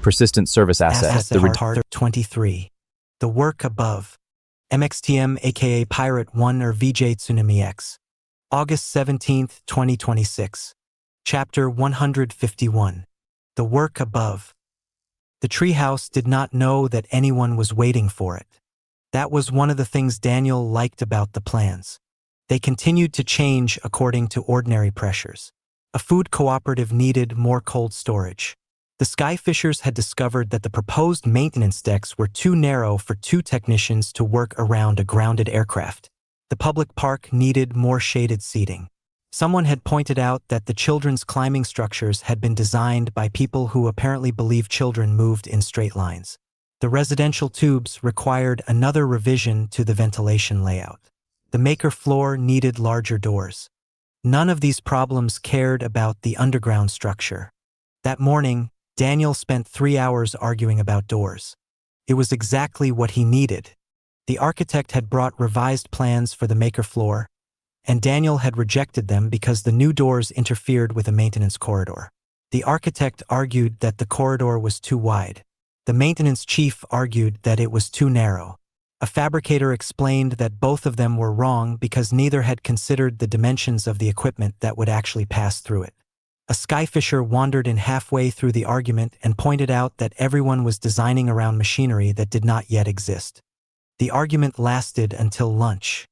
persistent service asset. Part 23. The work above. MXTM aka Pirate 1 or VJ Tsunami X. August 17, 2026. Chapter 151. The work above. The treehouse did not know that anyone was waiting for it. That was one of the things Daniel liked about the plans. They continued to change according to ordinary pressures. A food cooperative needed more cold storage. The Skyfishers had discovered that the proposed maintenance decks were too narrow for 2 technicians to work around a grounded aircraft. The public park needed more shaded seating. Someone had pointed out that the children's climbing structures had been designed by people who apparently believed children moved in straight lines. The residential tubes required another revision to the ventilation layout. The maker floor needed larger doors. None of these problems cared about the underground structure. That morning, Daniel spent 3 hours arguing about doors. It was exactly what he needed. The architect had brought revised plans for the maker floor, and Daniel had rejected them because the new doors interfered with a maintenance corridor. The architect argued that the corridor was too wide. The maintenance chief argued that it was too narrow. A fabricator explained that both of them were wrong because neither had considered the dimensions of the equipment that would actually pass through it. A Skyfisher wandered in halfway through the argument and pointed out that everyone was designing around machinery that did not yet exist. The argument lasted until lunch.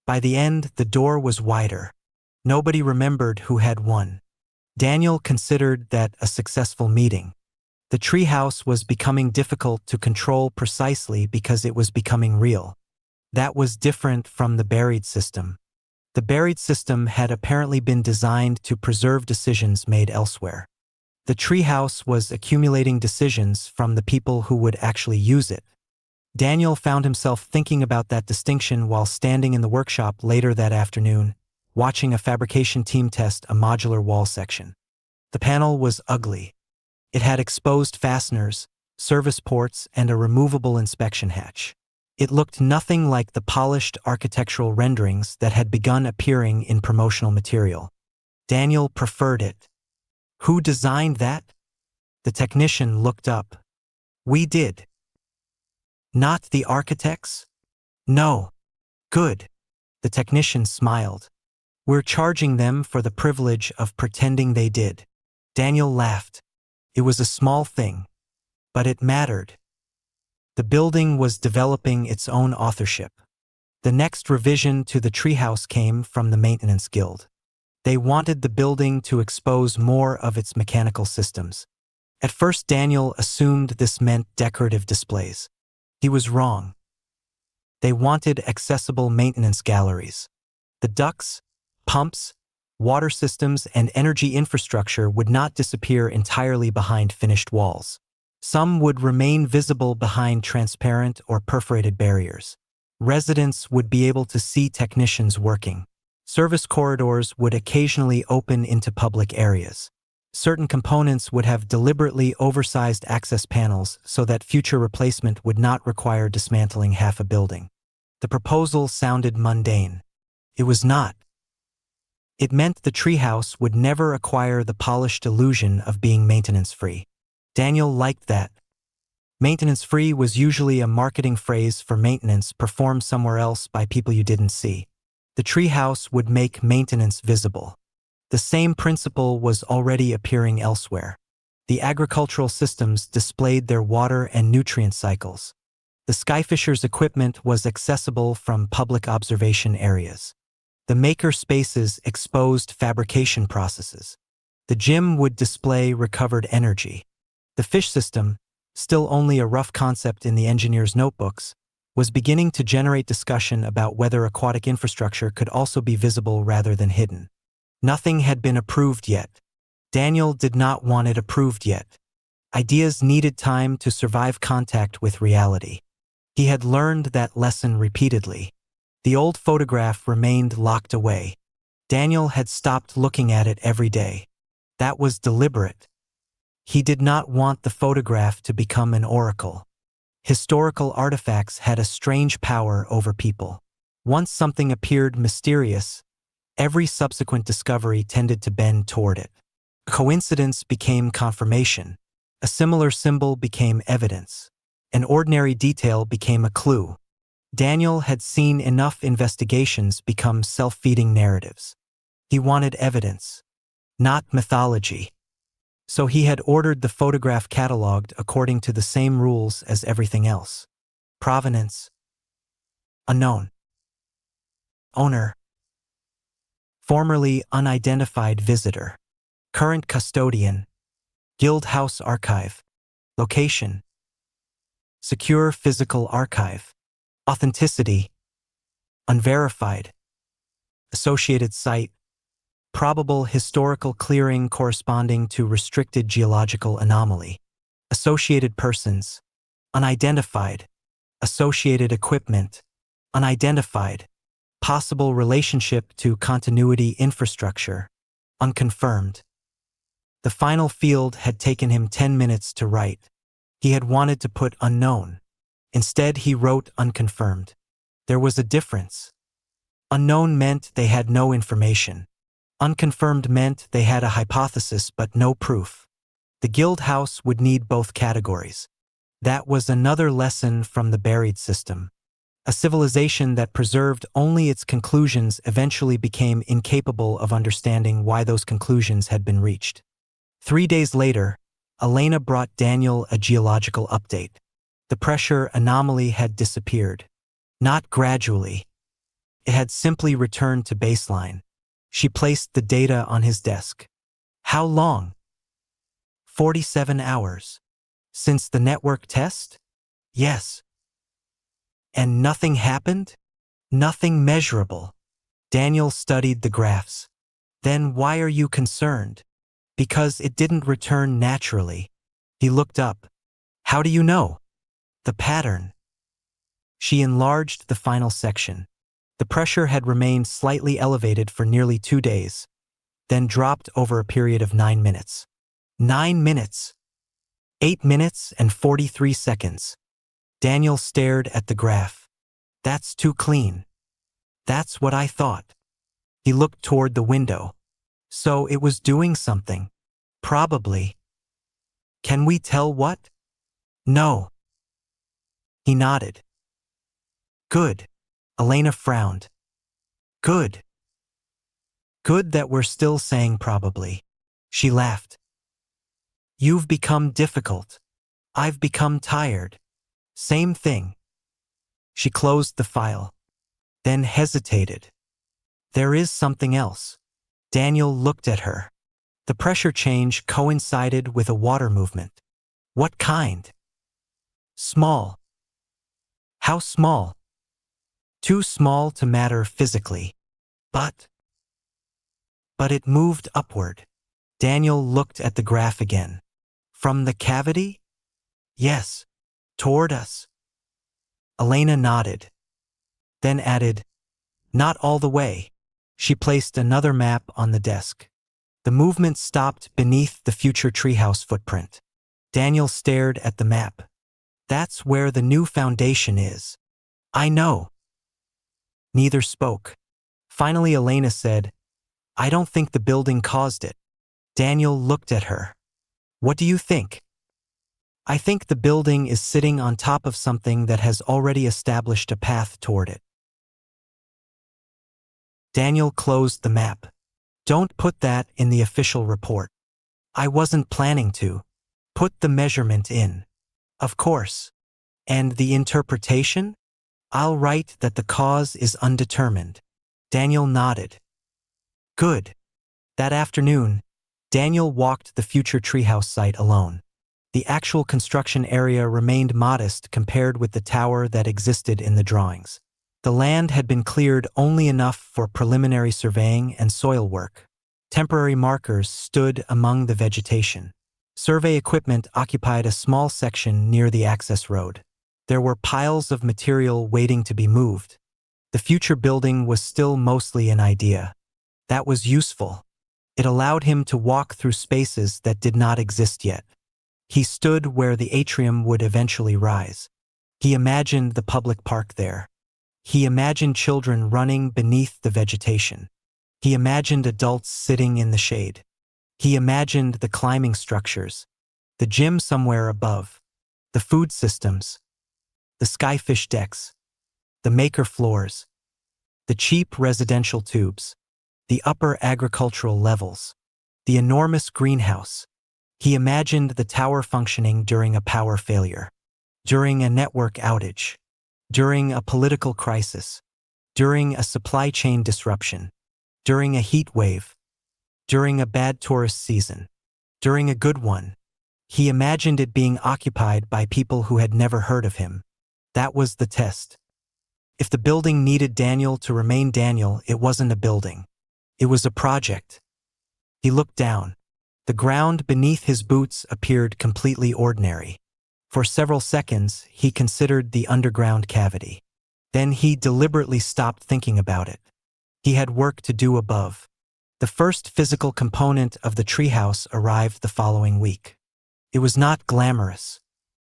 By the end, the door was wider. Nobody remembered who had won. Daniel considered that a successful meeting. The treehouse was becoming difficult to control precisely because it was becoming real. That was different from the buried system. The buried system had apparently been designed to preserve decisions made elsewhere. The treehouse was accumulating decisions from the people who would actually use it. Daniel found himself thinking about that distinction while standing in the workshop later that afternoon, watching a fabrication team test a modular wall section. The panel was ugly. It had exposed fasteners, service ports, and a removable inspection hatch. It looked nothing like the polished architectural renderings that had begun appearing in promotional material. Daniel preferred it. Who designed that? The technician looked up. We did. Not the architects? No. Good. The technician smiled. We're charging them for the privilege of pretending they did. Daniel laughed. It was a small thing, but it mattered. The building was developing its own authorship. The next revision to the treehouse came from the Maintenance Guild. They wanted the building to expose more of its mechanical systems. At first, Daniel assumed this meant decorative displays. He was wrong. They wanted accessible maintenance galleries. The ducts, pumps, water systems, and energy infrastructure would not disappear entirely behind finished walls. Some would remain visible behind transparent or perforated barriers. Residents would be able to see technicians working. Service corridors would occasionally open into public areas. Certain components would have deliberately oversized access panels so that future replacement would not require dismantling half a building. The proposal sounded mundane. It was not. It meant the treehouse would never acquire the polished illusion of being maintenance-free. Daniel liked that. Maintenance-free was usually a marketing phrase for maintenance performed somewhere else by people you didn't see. The treehouse would make maintenance visible. The same principle was already appearing elsewhere. The agricultural systems displayed their water and nutrient cycles. The Skyfishers' equipment was accessible from public observation areas. The maker spaces exposed fabrication processes. The gym would display recovered energy. The fish system, still only a rough concept in the engineers' notebooks, was beginning to generate discussion about whether aquatic infrastructure could also be visible rather than hidden. Nothing had been approved yet. Daniel did not want it approved yet. Ideas needed time to survive contact with reality. He had learned that lesson repeatedly. The old photograph remained locked away. Daniel had stopped looking at it every day. That was deliberate. He did not want the photograph to become an oracle. Historical artifacts had a strange power over people. Once something appeared mysterious, every subsequent discovery tended to bend toward it. Coincidence became confirmation. A similar symbol became evidence. An ordinary detail became a clue. Daniel had seen enough investigations become self-feeding narratives. He wanted evidence, not mythology. So he had ordered the photograph catalogued according to the same rules as everything else. Provenance: unknown. Owner: formerly unidentified visitor. Current custodian: Guild House Archive. Location: secure physical archive. Authenticity: unverified. Associated site: probable historical clearing corresponding to restricted geological anomaly. Associated persons: unidentified. Associated equipment: unidentified. Possible relationship to continuity infrastructure: unconfirmed. The final field had taken him 10 minutes to write. He had wanted to put unknown. Instead, he wrote unconfirmed. There was a difference. Unknown meant they had no information. Unconfirmed meant they had a hypothesis but no proof. The guild house would need both categories. That was another lesson from the buried system. A civilization that preserved only its conclusions eventually became incapable of understanding why those conclusions had been reached. 3 days later, Elena brought Daniel a geological update. The pressure anomaly had disappeared. Not gradually. It had simply returned to baseline. She placed the data on his desk. How long? 47 hours. Since the network test? Yes. And nothing happened? Nothing measurable. Daniel studied the graphs. Then why are you concerned? Because it didn't return naturally. He looked up. How do you know? The pattern. She enlarged the final section. The pressure had remained slightly elevated for nearly 2 days, then dropped over a period of 9 minutes. 9 minutes. 8 minutes and 43 seconds. Daniel stared at the graph. That's too clean. That's what I thought. He looked toward the window. So it was doing something. Probably. Can we tell what? No. He nodded. Good. Elena frowned. Good. Good that we're still saying probably. She laughed. You've become difficult. I've become tired. Same thing. She closed the file, then hesitated. There is something else. Daniel looked at her. The pressure change coincided with a water movement. What kind? Small. How small? Too small to matter physically. But it moved upward. Daniel looked at the graph again. From the cavity? Yes. Toward us. Elena nodded. Then added, not all the way. She placed another map on the desk. The movement stopped beneath the future treehouse footprint. Daniel stared at the map. That's where the new foundation is. I know. Neither spoke. Finally, Elena said, I don't think the building caused it. Daniel looked at her. What do you think? I think the building is sitting on top of something that has already established a path toward it. Daniel closed the map. Don't put that in the official report. I wasn't planning to. Put the measurement in. Of course. And the interpretation? I'll write that the cause is undetermined. Daniel nodded. Good. That afternoon, Daniel walked the future treehouse site alone. The actual construction area remained modest compared with the tower that existed in the drawings. The land had been cleared only enough for preliminary surveying and soil work. Temporary markers stood among the vegetation. Survey equipment occupied a small section near the access road. There were piles of material waiting to be moved. The future building was still mostly an idea. That was useful. It allowed him to walk through spaces that did not exist yet. He stood where the atrium would eventually rise. He imagined the public park there. He imagined children running beneath the vegetation. He imagined adults sitting in the shade. He imagined the climbing structures. the gym somewhere above, the food systems, the skyfish decks, the maker floors, the cheap residential tubes, the upper agricultural levels, the enormous greenhouse. He imagined the tower functioning during a power failure, during a network outage, during a political crisis, during a supply chain disruption, during a heat wave, during a bad tourist season, during a good one. He imagined it being occupied by people who had never heard of him. That was the test. If the building needed Daniel to remain Daniel, it wasn't a building. It was a project. He looked down. The ground beneath his boots appeared completely ordinary. For several seconds, he considered the underground cavity. Then he deliberately stopped thinking about it. He had work to do above. The first physical component of the treehouse arrived the following week. It was not glamorous.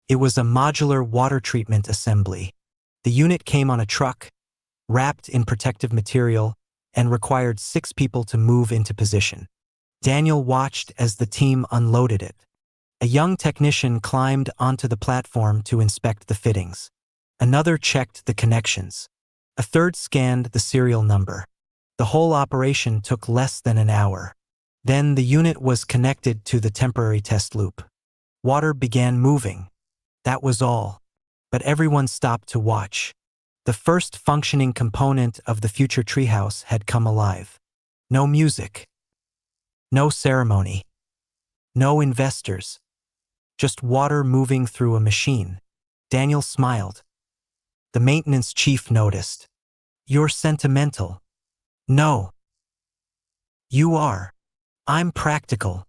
It was a modular water treatment assembly. The unit came on a truck, wrapped in protective material, and required 6 people to move into position. Daniel watched as the team unloaded it. A young technician climbed onto the platform to inspect the fittings. Another checked the connections. A third scanned the serial number. The whole operation took less than an hour. Then the unit was connected to the temporary test loop. Water began moving. That was all. But everyone stopped to watch. The first functioning component of the future treehouse had come alive. No music. No ceremony. No investors. Just water moving through a machine. Daniel smiled. The maintenance chief noticed. "You're sentimental." "No. You are. I'm practical."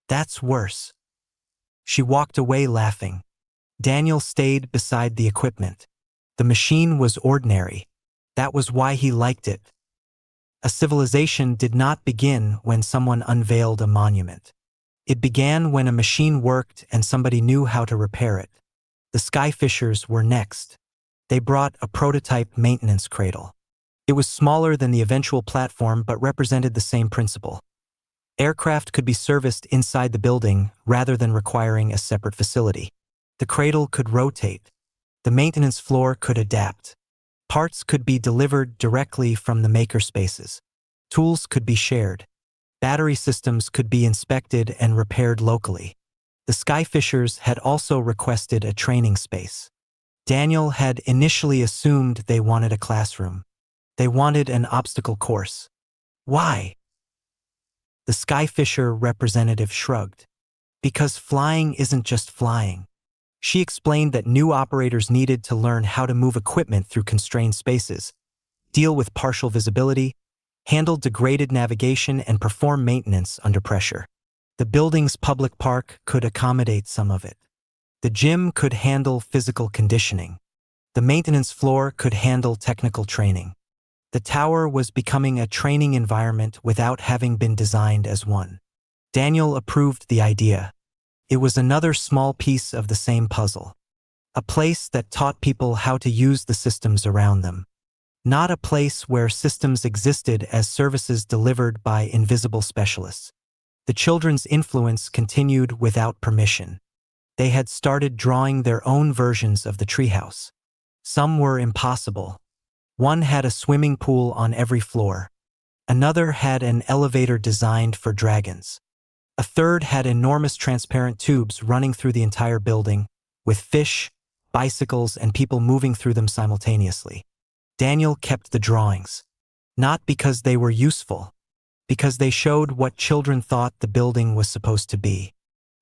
"That's worse." She walked away laughing. Daniel stayed beside the equipment. The machine was ordinary. That was why he liked it. A civilization did not begin when someone unveiled a monument. It began when a machine worked and somebody knew how to repair it. The Skyfishers were next. They brought a prototype maintenance cradle. It was smaller than the eventual platform but represented the same principle. Aircraft could be serviced inside the building rather than requiring a separate facility. The cradle could rotate. The maintenance floor could adapt. Parts could be delivered directly from the maker spaces. Tools could be shared. Battery systems could be inspected and repaired locally. The Skyfishers had also requested a training space. Daniel had initially assumed they wanted a classroom. They wanted an obstacle course. Why? The Skyfisher representative shrugged. Because flying isn't just flying. She explained that new operators needed to learn how to move equipment through constrained spaces, deal with partial visibility, handle degraded navigation, and perform maintenance under pressure. The building's public park could accommodate some of it. The gym could handle physical conditioning. The maintenance floor could handle technical training. The tower was becoming a training environment without having been designed as one. Daniel approved the idea. It was another small piece of the same puzzle. A place that taught people how to use the systems around them. Not a place where systems existed as services delivered by invisible specialists. The children's influence continued without permission. They had started drawing their own versions of the treehouse. Some were impossible. One had a swimming pool on every floor. Another had an elevator designed for dragons. A third had enormous transparent tubes running through the entire building, with fish, bicycles, and people moving through them simultaneously. Daniel kept the drawings. Not because they were useful, because they showed what children thought the building was supposed to be.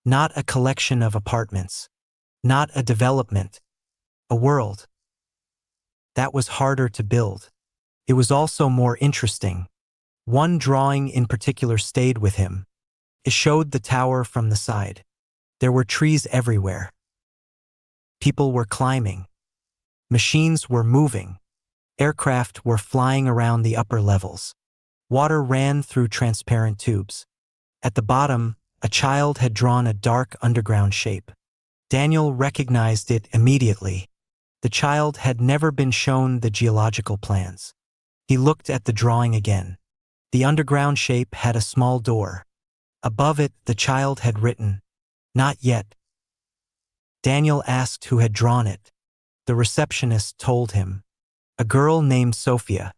Not a collection of apartments. Not a development. A world. That was harder to build. It was also more interesting. One drawing in particular stayed with him. It showed the tower from the side. There were trees everywhere. People were climbing. Machines were moving. Aircraft were flying around the upper levels. Water ran through transparent tubes. At the bottom, a child had drawn a dark underground shape. Daniel recognized it immediately. The child had never been shown the geological plans. He looked at the drawing again. The underground shape had a small door. Above it, the child had written, Not yet. Daniel asked who had drawn it. The receptionist told him. A girl named Sophia.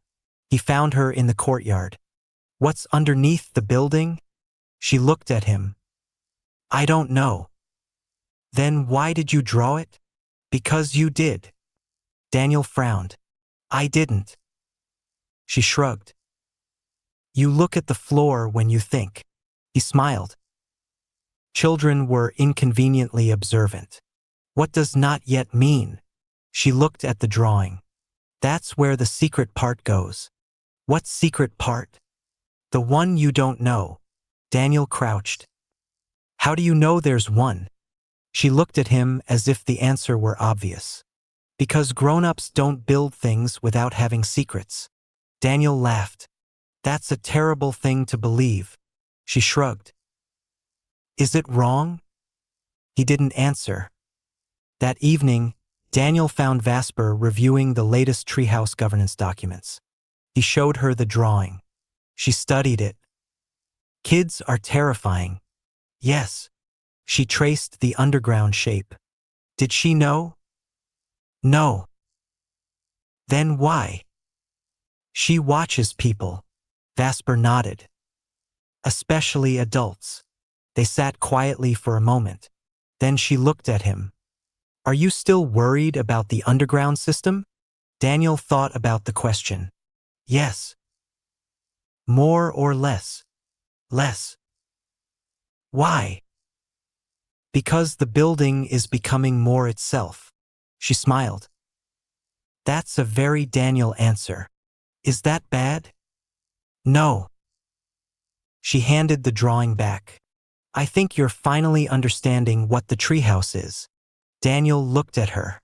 He found her in the courtyard. What's underneath the building? She looked at him. I don't know. Then why did you draw it? Because you did. Daniel frowned. I didn't. She shrugged. You look at the floor when you think. He smiled. Children were inconveniently observant. What does not yet mean? She looked at the drawing. That's where the secret part goes. What secret part? The one you don't know. Daniel crouched. How do you know there's one? She looked at him as if the answer were obvious. Because grown-ups don't build things without having secrets. Daniel laughed. That's a terrible thing to believe. She shrugged. Is it wrong? He didn't answer. That evening, Daniel found Vasper reviewing the latest Treehouse governance documents. He showed her the drawing. She studied it. Kids are terrifying. Yes. She traced the underground shape. Did she know? No. Then why? She watches people. Vasper nodded. Especially adults. They sat quietly for a moment. Then she looked at him. Are you still worried about the underground system? Daniel thought about the question. Yes. More or less? Less. Why? Because the building is becoming more itself. She smiled. That's a very Daniel answer. Is that bad? No. She handed the drawing back. I think you're finally understanding what the treehouse is. Daniel looked at her.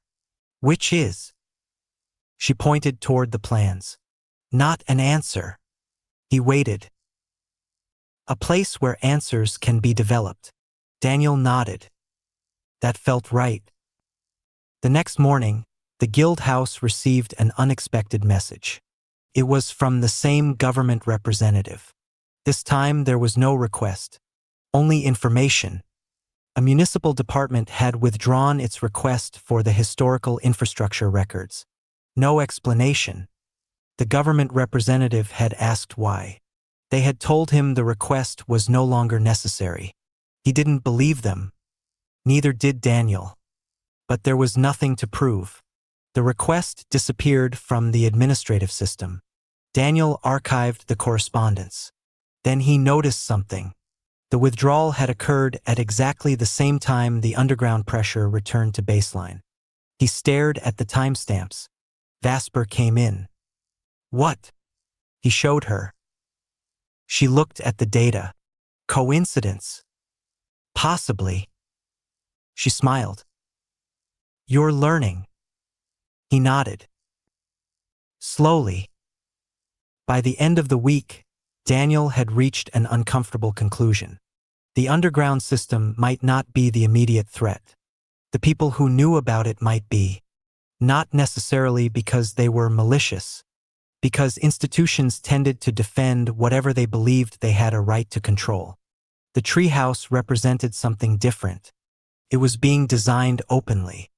Which is? She pointed toward the plans. Not an answer. He waited. A place where answers can be developed. Daniel nodded. That felt right. The next morning, the guild house received an unexpected message. It was from the same government representative. This time there was no request. Only information. A municipal department had withdrawn its request for the historical infrastructure records. No explanation. The government representative had asked why. They had told him the request was no longer necessary. He didn't believe them. Neither did Daniel. But there was nothing to prove. The request disappeared from the administrative system. Daniel archived the correspondence. Then he noticed something. The withdrawal had occurred at exactly the same time the underground pressure returned to baseline. He stared at the timestamps. Vasper came in. What? He showed her. She looked at the data. Coincidence? Possibly. She smiled. You're learning. He nodded. Slowly. By the end of the week, Daniel had reached an uncomfortable conclusion. The underground system might not be the immediate threat. The people who knew about it might be. Not necessarily because they were malicious. Because institutions tended to defend whatever they believed they had a right to control. The treehouse represented something different. It was being designed openly.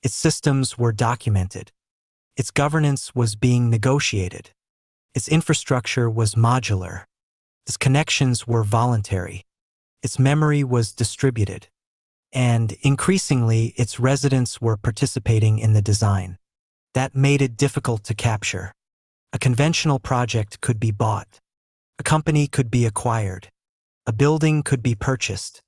Its systems were documented. Its governance was being negotiated. Its infrastructure was modular. Its connections were voluntary. Its memory was distributed. And, increasingly, its residents were participating in the design. That made it difficult to capture. A conventional project could be bought. A company could be acquired. A building could be purchased.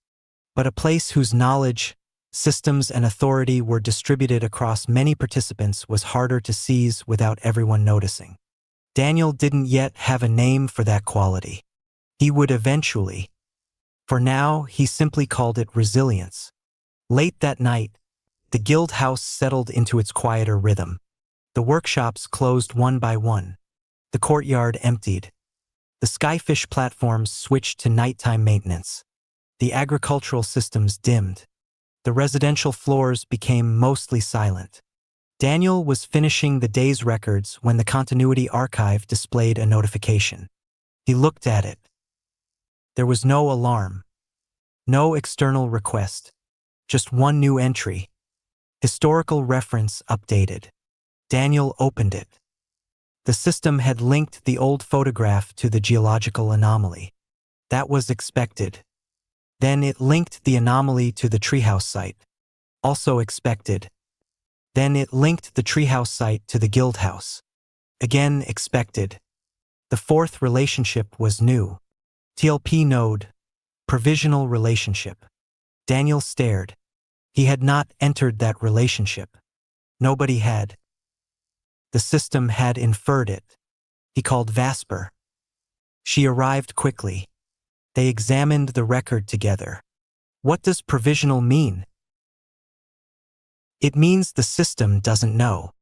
But a place whose knowledge, systems, and authority were distributed across many participants was harder to seize without everyone noticing. Daniel didn't yet have a name for that quality. He would eventually. For now, he simply called it resilience. Late that night, the guild house settled into its quieter rhythm. The workshops closed one by one. The courtyard emptied. The Skyfish platforms switched to nighttime maintenance. The agricultural systems dimmed. The residential floors became mostly silent. Daniel was finishing the day's records when the continuity archive displayed a notification. He looked at it. There was no alarm. No external request. Just one new entry. Historical reference updated. Daniel opened it. The system had linked the old photograph to the geological anomaly. That was expected. Then it linked the anomaly to the Treehouse site. Also expected. Then it linked the Treehouse site to the Guild House. Again expected. The fourth relationship was new. TLP node. Provisional relationship. Daniel stared. He had not entered that relationship. Nobody had. The system had inferred it. He called Vasper. She arrived quickly. They examined the record together. What does provisional mean? It means the system doesn't know.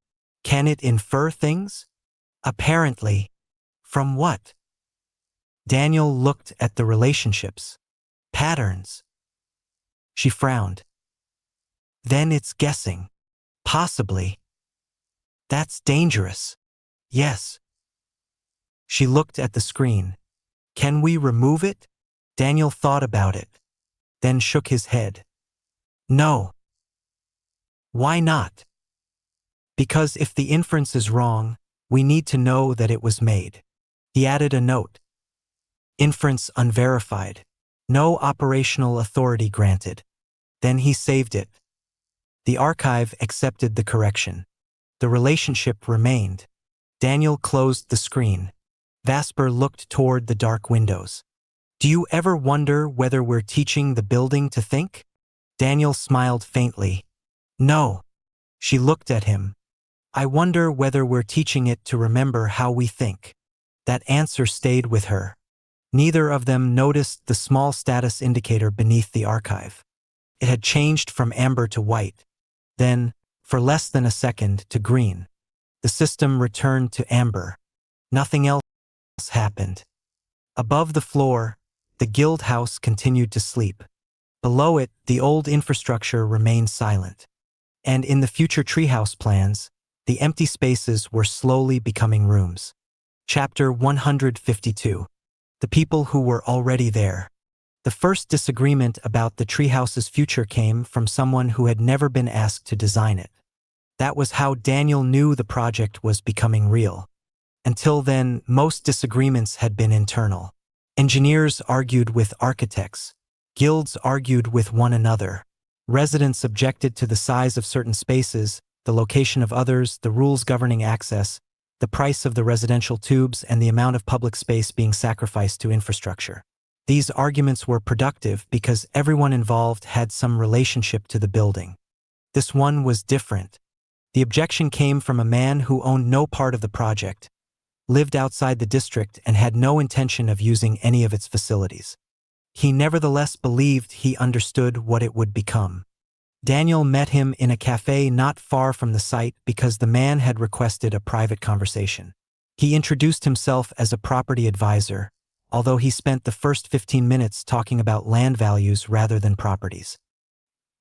Can it infer things? Apparently. From what? Daniel looked at the relationships. Patterns. She frowned. Then it's guessing. Possibly. That's dangerous. Yes. She looked at the screen. Can we remove it? Daniel thought about it, then shook his head. No. Why not? Because if the inference is wrong, we need to know that it was made. He added a note. Inference unverified. No operational authority granted. Then he saved it. The archive accepted the correction. The relationship remained. Daniel closed the screen. Vasper looked toward the dark windows. Do you ever wonder whether we're teaching the building to think? Daniel smiled faintly. No. She looked at him. I wonder whether we're teaching it to remember how we think. That answer stayed with her. Neither of them noticed the small status indicator beneath the archive. It had changed from amber to white. Then, for less than a second, to green. The system returned to amber. Nothing else happened. Above the floor, the Guild House continued to sleep. Below it, the old infrastructure remained silent. And in the future treehouse plans, the empty spaces were slowly becoming rooms. Chapter 152. The people who were already there. The first disagreement about the treehouse's future came from someone who had never been asked to design it. That was how Daniel knew the project was becoming real. Until then, most disagreements had been internal. Engineers argued with architects. Guilds argued with one another. Residents objected to the size of certain spaces, the location of others, the rules governing access, the price of the residential tubes, and the amount of public space being sacrificed to infrastructure. These arguments were productive because everyone involved had some relationship to the building. This one was different. The objection came from a man who owned no part of the project, lived outside the district, and had no intention of using any of its facilities. He nevertheless believed he understood what it would become. Daniel met him in a cafe not far from the site because the man had requested a private conversation. He introduced himself as a property advisor, although he spent the first 15 minutes talking about land values rather than properties.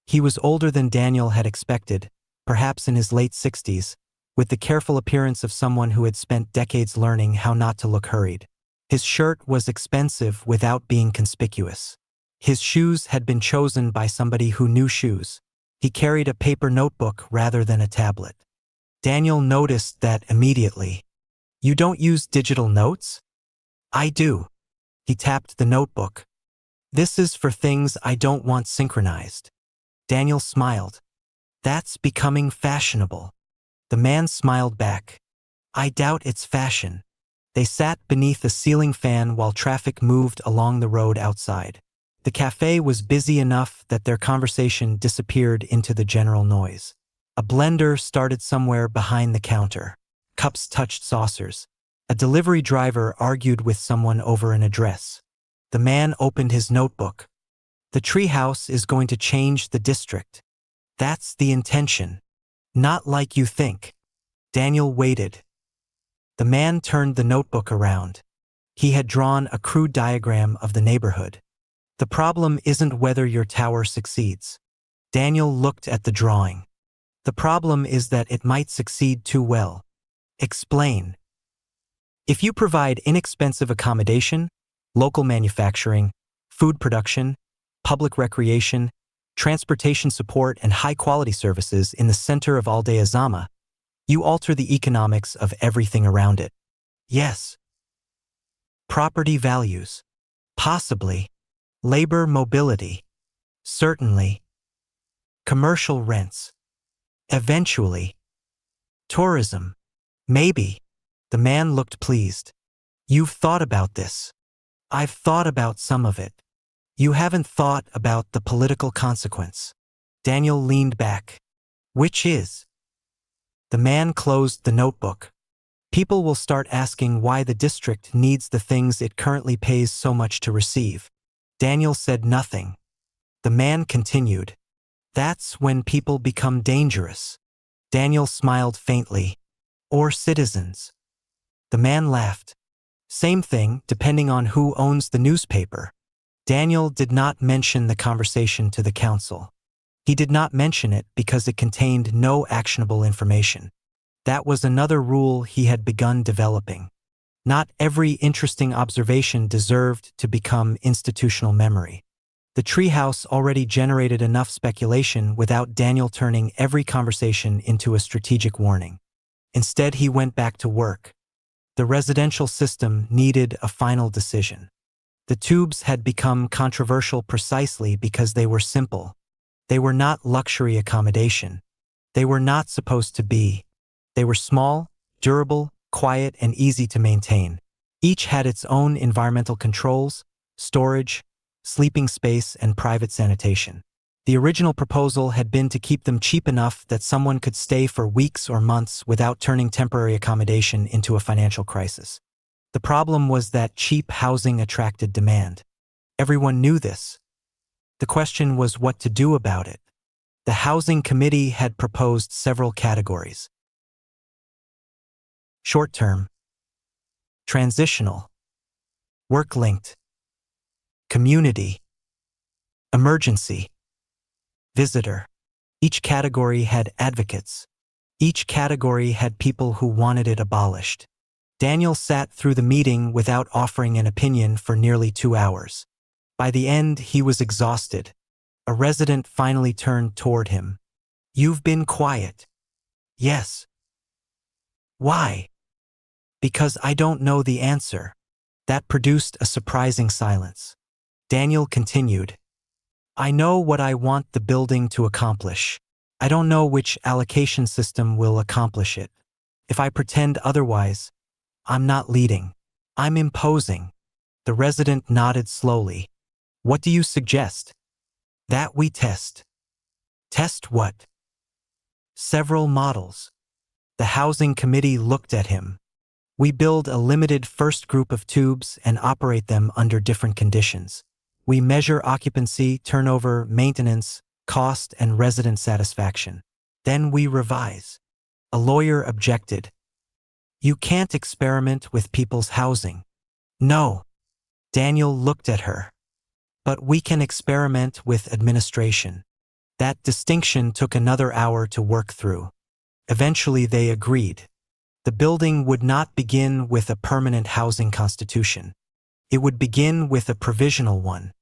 He was older than Daniel had expected, perhaps in his late 60s, with the careful appearance of someone who had spent decades learning how not to look hurried. His shirt was expensive without being conspicuous. His shoes had been chosen by somebody who knew shoes. He carried a paper notebook rather than a tablet. Daniel noticed that immediately. You don't use digital notes? I do. He tapped the notebook. This is for things I don't want synchronized. Daniel smiled. That's becoming fashionable. The man smiled back. I doubt it's fashion. They sat beneath a ceiling fan while traffic moved along the road outside. The cafe was busy enough that their conversation disappeared into the general noise. A blender started somewhere behind the counter. Cups touched saucers. A delivery driver argued with someone over an address. The man opened his notebook. The treehouse is going to change the district. That's the intention. Not like you think. Daniel waited. The man turned the notebook around. He had drawn a crude diagram of the neighborhood. The problem isn't whether your tower succeeds. Daniel looked at the drawing. The problem is that it might succeed too well. Explain. If you provide inexpensive accommodation, local manufacturing, food production, public recreation, transportation support, and high-quality services in the center of Aldea Zama, you alter the economics of everything around it. Yes. Property values. Possibly. Labor mobility. Certainly. Commercial rents. Eventually. Tourism. Maybe. The man looked pleased. You've thought about this. I've thought about some of it. You haven't thought about the political consequence. Daniel leaned back. Which is? The man closed the notebook. People will start asking why the district needs the things it currently pays so much to receive. Daniel said nothing. The man continued. That's when people become dangerous. Daniel smiled faintly. Or citizens. The man laughed. Same thing, depending on who owns the newspaper. Daniel did not mention the conversation to the council. He did not mention it because it contained no actionable information. That was another rule he had begun developing. Not every interesting observation deserved to become institutional memory. The treehouse already generated enough speculation without Daniel turning every conversation into a strategic warning. Instead, he went back to work. The residential system needed a final decision. The tubes had become controversial precisely because they were simple. They were not luxury accommodation. They were not supposed to be. They were small, durable, quiet, and easy to maintain. Each had its own environmental controls, storage, sleeping space, and private sanitation. The original proposal had been to keep them cheap enough that someone could stay for weeks or months without turning temporary accommodation into a financial crisis. The problem was that cheap housing attracted demand. Everyone knew this. The question was what to do about it. The housing committee had proposed several categories. Short-term, transitional, work-linked, community, emergency, visitor. Each category had advocates. Each category had people who wanted it abolished. Daniel sat through the meeting without offering an opinion for nearly 2 hours. By the end, he was exhausted. A resident finally turned toward him. You've been quiet. Yes. Why? Because I don't know the answer. That produced a surprising silence. Daniel continued. I know what I want the building to accomplish. I don't know which allocation system will accomplish it. If I pretend otherwise, I'm not leading. I'm imposing. The resident nodded slowly. What do you suggest? That we test. Test what? Several models. The housing committee looked at him. We build a limited first group of tubes and operate them under different conditions. We measure occupancy, turnover, maintenance, cost, and resident satisfaction. Then we revise. A lawyer objected. You can't experiment with people's housing. No. Daniel looked at her. But we can experiment with administration. That distinction took another hour to work through. Eventually they agreed. The building would not begin with a permanent housing constitution. It would begin with a provisional one.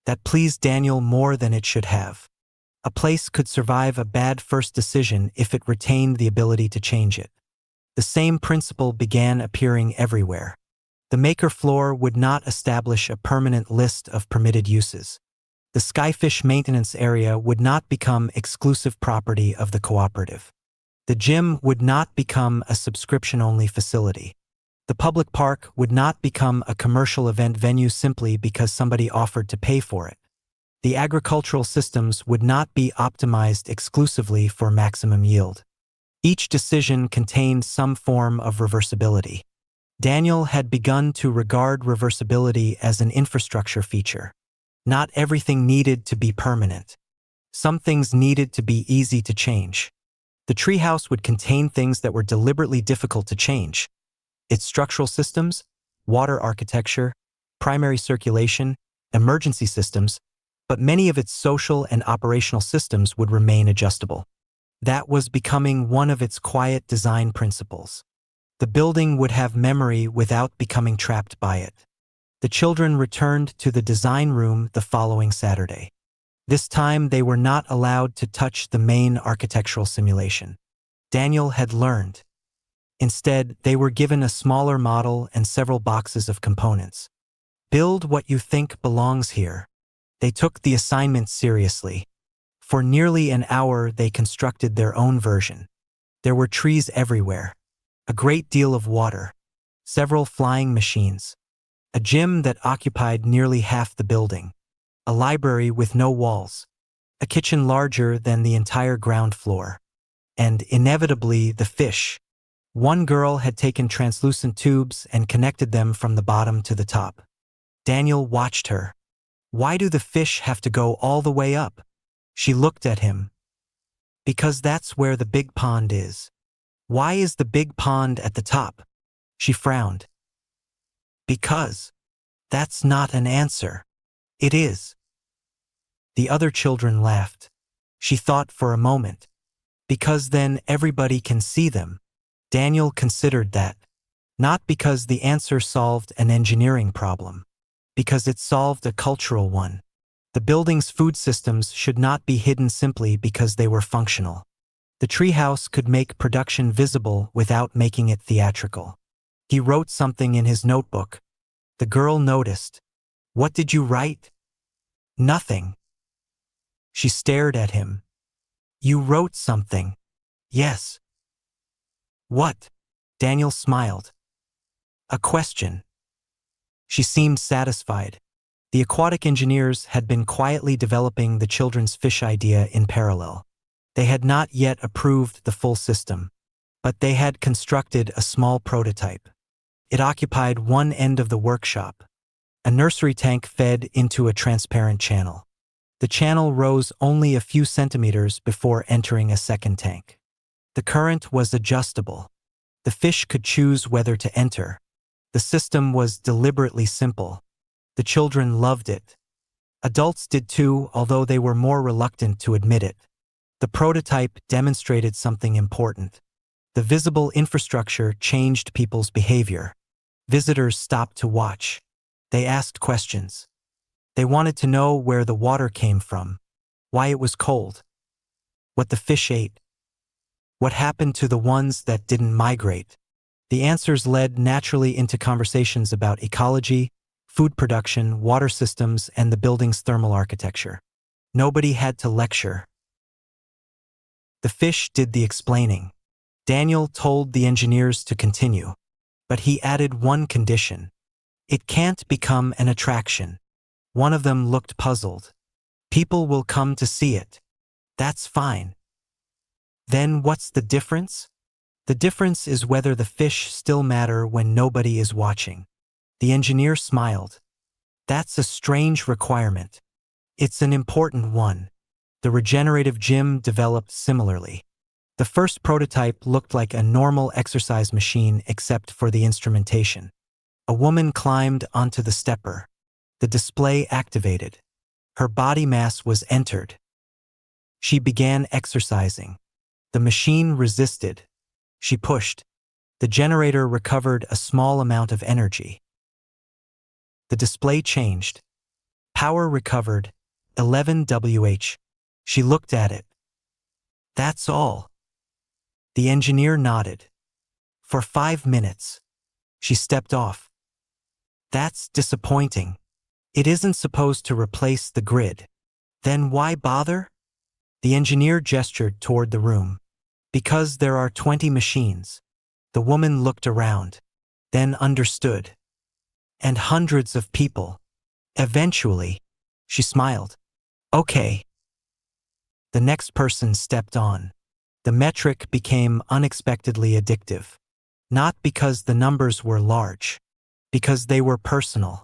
That pleased Daniel more than it should have. A place could survive a bad first decision if it retained the ability to change it. The same principle began appearing everywhere. The maker floor would not establish a permanent list of permitted uses. The Skyfish maintenance area would not become exclusive property of the cooperative. The gym would not become a subscription-only facility. The public park would not become a commercial event venue simply because somebody offered to pay for it. The agricultural systems would not be optimized exclusively for maximum yield. Each decision contained some form of reversibility. Daniel had begun to regard reversibility as an infrastructure feature. Not everything needed to be permanent. Some things needed to be easy to change. The treehouse would contain things that were deliberately difficult to change. Its structural systems, water architecture, primary circulation, emergency systems, but many of its social and operational systems would remain adjustable. That was becoming one of its quiet design principles. The building would have memory without becoming trapped by it. The children returned to the design room the following Saturday. This time they were not allowed to touch the main architectural simulation. Daniel had learned. Instead, they were given a smaller model and several boxes of components. Build what you think belongs here. They took the assignment seriously. For nearly an hour, they constructed their own version. There were trees everywhere, a great deal of water, several flying machines, a gym that occupied nearly half the building, a library with no walls, a kitchen larger than the entire ground floor, and inevitably the fish. One girl had taken translucent tubes and connected them from the bottom to the top. Daniel watched her. Why do the fish have to go all the way up? She looked at him. Because that's where the big pond is. Why is the big pond at the top? She frowned. Because. That's not an answer. It is. The other children laughed. She thought for a moment. Because then everybody can see them. Daniel considered that. Not because the answer solved an engineering problem. Because it solved a cultural one. The building's food systems should not be hidden simply because they were functional. The treehouse could make production visible without making it theatrical. He wrote something in his notebook. The girl noticed. What did you write? Nothing. She stared at him. You wrote something. Yes. What? Daniel smiled. A question. She seemed satisfied. The aquatic engineers had been quietly developing the children's fish idea in parallel. They had not yet approved the full system, but they had constructed a small prototype. It occupied one end of the workshop. A nursery tank fed into a transparent channel. The channel rose only a few centimeters before entering a second tank. The current was adjustable. The fish could choose whether to enter. The system was deliberately simple. The children loved it. Adults did too, although they were more reluctant to admit it. The prototype demonstrated something important. The visible infrastructure changed people's behavior. Visitors stopped to watch. They asked questions. They wanted to know where the water came from, why it was cold, what the fish ate, what happened to the ones that didn't migrate. The answers led naturally into conversations about ecology, food production, water systems, and the building's thermal architecture. Nobody had to lecture. The fish did the explaining. Daniel told the engineers to continue, but he added one condition. It can't become an attraction. One of them looked puzzled. People will come to see it. That's fine. Then what's the difference? The difference is whether the fish still matter when nobody is watching. The engineer smiled. That's a strange requirement. It's an important one. The regenerative gym developed similarly. The first prototype looked like a normal exercise machine except for the instrumentation. A woman climbed onto the stepper. The display activated. Her body mass was entered. She began exercising. The machine resisted. She pushed. The generator recovered a small amount of energy. The display changed. Power recovered, 11 Wh. She looked at it. That's all. The engineer nodded. For 5 minutes. She stepped off. That's disappointing. It isn't supposed to replace the grid. Then why bother? The engineer gestured toward the room. Because there are 20 machines. The woman looked around, then understood. And hundreds of people. Eventually, she smiled. Okay. The next person stepped on. The metric became unexpectedly addictive. Not because the numbers were large, because they were personal.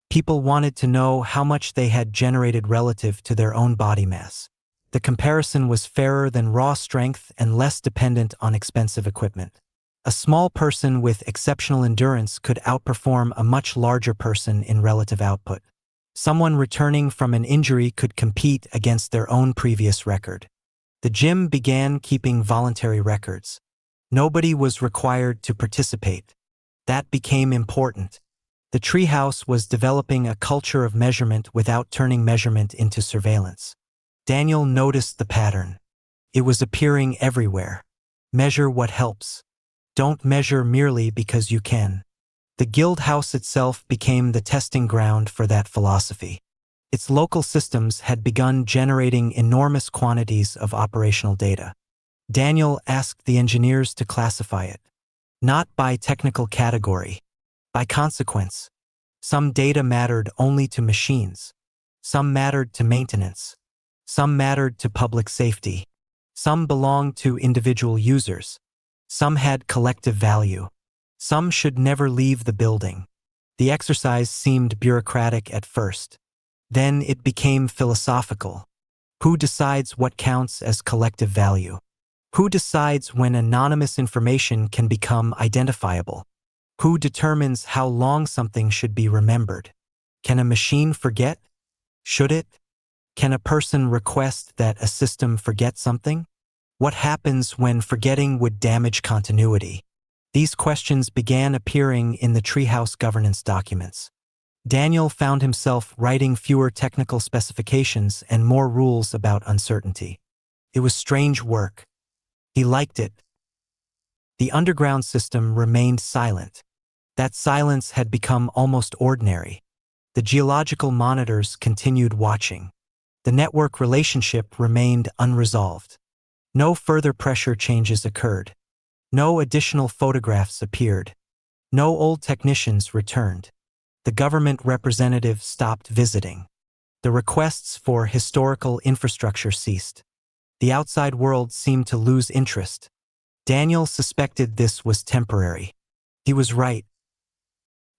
People wanted to know how much they had generated relative to their own body mass. The comparison was fairer than raw strength and less dependent on expensive equipment. A small person with exceptional endurance could outperform a much larger person in relative output. Someone returning from an injury could compete against their own previous record. The gym began keeping voluntary records. Nobody was required to participate. That became important. The Treehouse was developing a culture of measurement without turning measurement into surveillance. Daniel noticed the pattern. It was appearing everywhere. Measure what helps. Don't measure merely because you can. The guild house itself became the testing ground for that philosophy. Its local systems had begun generating enormous quantities of operational data. Daniel asked the engineers to classify it. Not by technical category, by consequence. Some data mattered only to machines. Some mattered to maintenance. Some mattered to public safety. Some belonged to individual users. Some had collective value. Some should never leave the building. The exercise seemed bureaucratic at first. Then it became philosophical. Who decides what counts as collective value? Who decides when anonymous information can become identifiable? Who determines how long something should be remembered? Can a machine forget? Should it? Can a person request that a system forget something? What happens when forgetting would damage continuity? These questions began appearing in the Treehouse governance documents. Daniel found himself writing fewer technical specifications and more rules about uncertainty. It was strange work. He liked it. The underground system remained silent. That silence had become almost ordinary. The geological monitors continued watching. The network relationship remained unresolved. No further pressure changes occurred. No additional photographs appeared. No old technicians returned. The government representative stopped visiting. The requests for historical infrastructure ceased. The outside world seemed to lose interest. Daniel suspected this was temporary. He was right.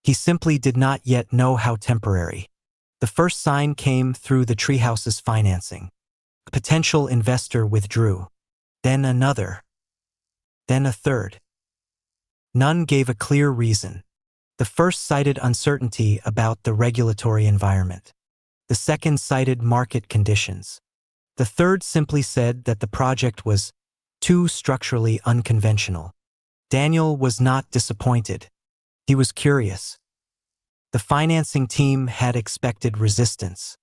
He simply did not yet know how temporary. The first sign came through the Treehouse's financing. A potential investor withdrew. Then another. Then a third. None gave a clear reason. The first cited uncertainty about the regulatory environment. The second cited market conditions. The third simply said that the project was too structurally unconventional. Daniel was not disappointed. He was curious. The financing team had expected resistance.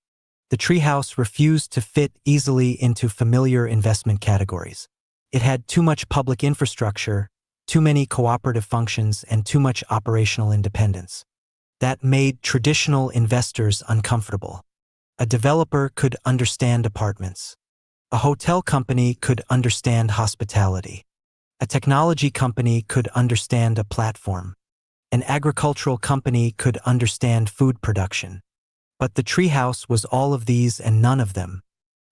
The Treehouse refused to fit easily into familiar investment categories. It had too much public infrastructure, too many cooperative functions, and too much operational independence. That made traditional investors uncomfortable. A developer could understand apartments. A hotel company could understand hospitality. A technology company could understand a platform. An agricultural company could understand food production. But the Treehouse was all of these and none of them.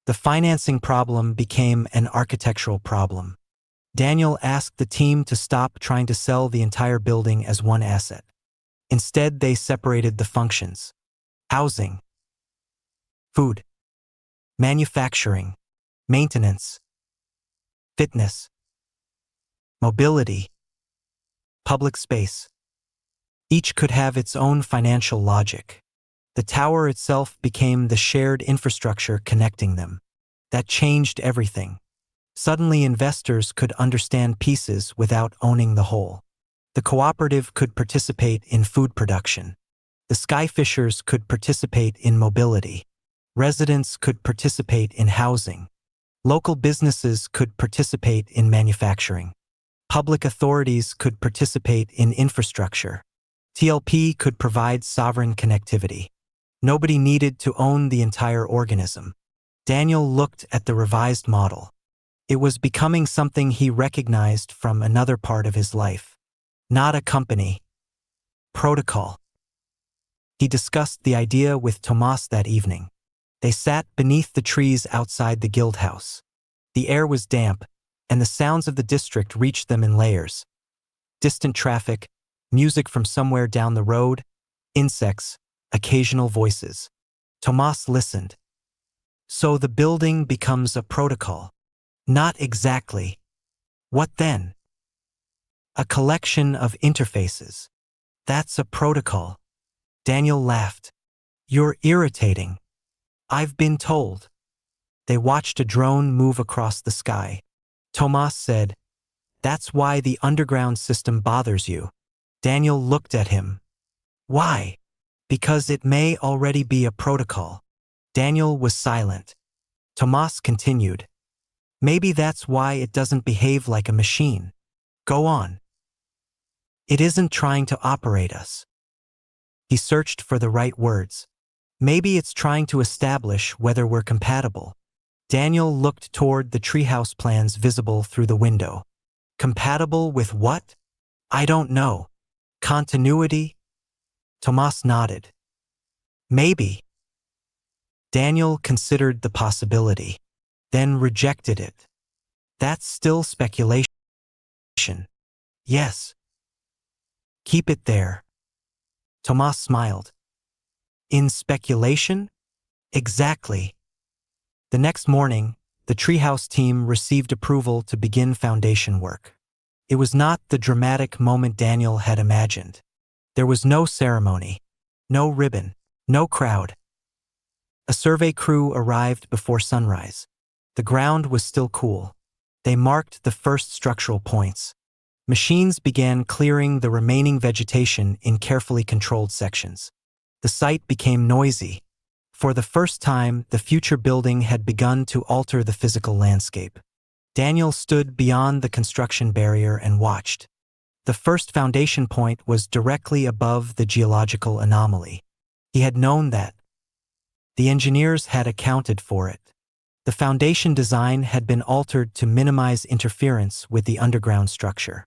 The financing problem became an architectural problem. Daniel asked the team to stop trying to sell the entire building as one asset. Instead, they separated the functions. Housing, food, manufacturing, maintenance, fitness, mobility, public space. Each could have its own financial logic. The tower itself became the shared infrastructure connecting them. That changed everything. Suddenly, investors could understand pieces without owning the whole. The cooperative could participate in food production. The Skyfishers could participate in mobility. Residents could participate in housing. Local businesses could participate in manufacturing. Public authorities could participate in infrastructure. TLP could provide sovereign connectivity. Nobody needed to own the entire organism. Daniel looked at the revised model. It was becoming something he recognized from another part of his life. Not a company. Protocol. He discussed the idea with Tomas that evening. They sat beneath the trees outside the guild house. The air was damp, and the sounds of the district reached them in layers. Distant traffic, music from somewhere down the road, insects, occasional voices. Tomas listened. So the building becomes a protocol. Not exactly. What then? A collection of interfaces. That's a protocol. Daniel laughed. You're irritating. I've been told. They watched a drone move across the sky. Tomas said, "That's why the underground system bothers you." Daniel looked at him. Why? Because it may already be a protocol. Daniel was silent. Tomas continued. Maybe that's why it doesn't behave like a machine. Go on. It isn't trying to operate us. He searched for the right words. Maybe it's trying to establish whether we're compatible. Daniel looked toward the treehouse plans visible through the window. Compatible with what? I don't know. Continuity? Tomas nodded. Maybe. Daniel considered the possibility, then rejected it. That's still speculation. Yes. Keep it there. Tomas smiled. In speculation? Exactly. The next morning, the treehouse team received approval to begin foundation work. It was not the dramatic moment Daniel had imagined. There was no ceremony, no ribbon, no crowd. A survey crew arrived before sunrise. The ground was still cool. They marked the first structural points. Machines began clearing the remaining vegetation in carefully controlled sections. The site became noisy. For the first time, the future building had begun to alter the physical landscape. Daniel stood beyond the construction barrier and watched. The first foundation point was directly above the geological anomaly. He had known that. The engineers had accounted for it. The foundation design had been altered to minimize interference with the underground structure.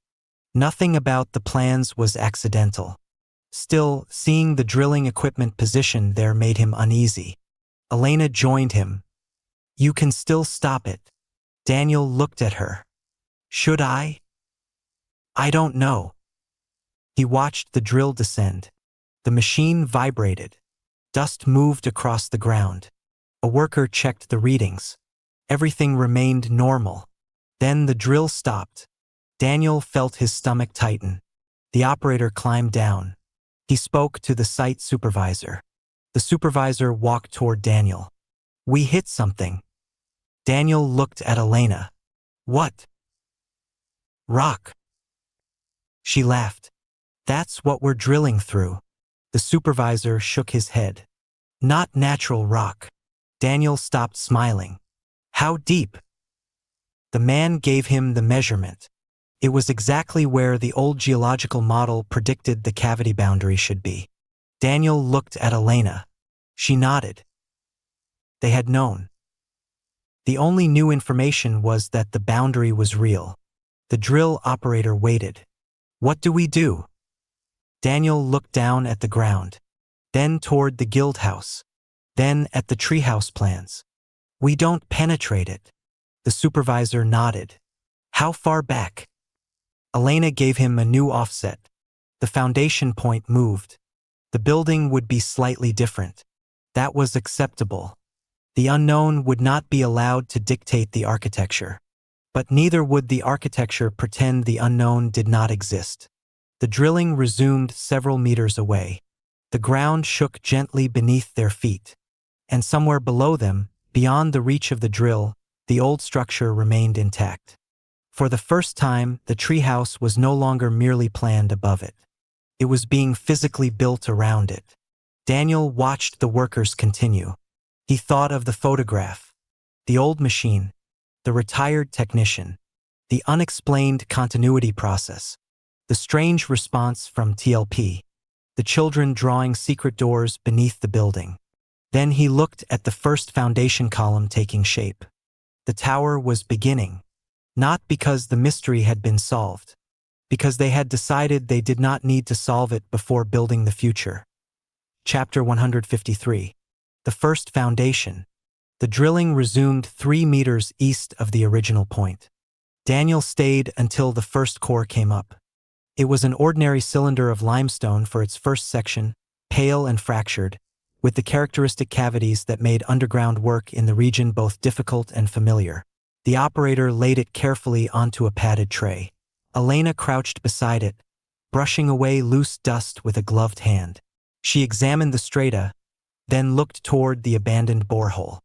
Nothing about the plans was accidental. Still, seeing the drilling equipment positioned there made him uneasy. Elena joined him. You can still stop it. Daniel looked at her. Should I? I don't know. He watched the drill descend. The machine vibrated. Dust moved across the ground. A worker checked the readings. Everything remained normal. Then the drill stopped. Daniel felt his stomach tighten. The operator climbed down. He spoke to the site supervisor. The supervisor walked toward Daniel. We hit something. Daniel looked at Elena. What? Rock. She laughed. That's what we're drilling through. The supervisor shook his head. Not natural rock. Daniel stopped smiling. How deep? The man gave him the measurement. It was exactly where the old geological model predicted the cavity boundary should be. Daniel looked at Elena. She nodded. They had known. The only new information was that the boundary was real. The drill operator waited. What do we do? Daniel looked down at the ground, then toward the guild house, then at the treehouse plans. We don't penetrate it. The supervisor nodded. How far back? Elena gave him a new offset. The foundation point moved. The building would be slightly different. That was acceptable. The unknown would not be allowed to dictate the architecture. But neither would the architecture pretend the unknown did not exist. The drilling resumed several meters away. The ground shook gently beneath their feet. And somewhere below them, beyond the reach of the drill, the old structure remained intact. For the first time, the treehouse was no longer merely planned above it. It was being physically built around it. Daniel watched the workers continue. He thought of the photograph, the old machine, the retired technician, the unexplained continuity process, the strange response from TLP, the children drawing secret doors beneath the building. Then he looked at the first foundation column taking shape. The tower was beginning. Not because the mystery had been solved, because they had decided they did not need to solve it before building the future. Chapter 153. The first foundation. The drilling resumed 3 meters east of the original point. Daniel stayed until the first core came up. It was an ordinary cylinder of limestone for its first section, pale and fractured, with the characteristic cavities that made underground work in the region both difficult and familiar. The operator laid it carefully onto a padded tray. Elena crouched beside it, brushing away loose dust with a gloved hand. She examined the strata, then looked toward the abandoned borehole.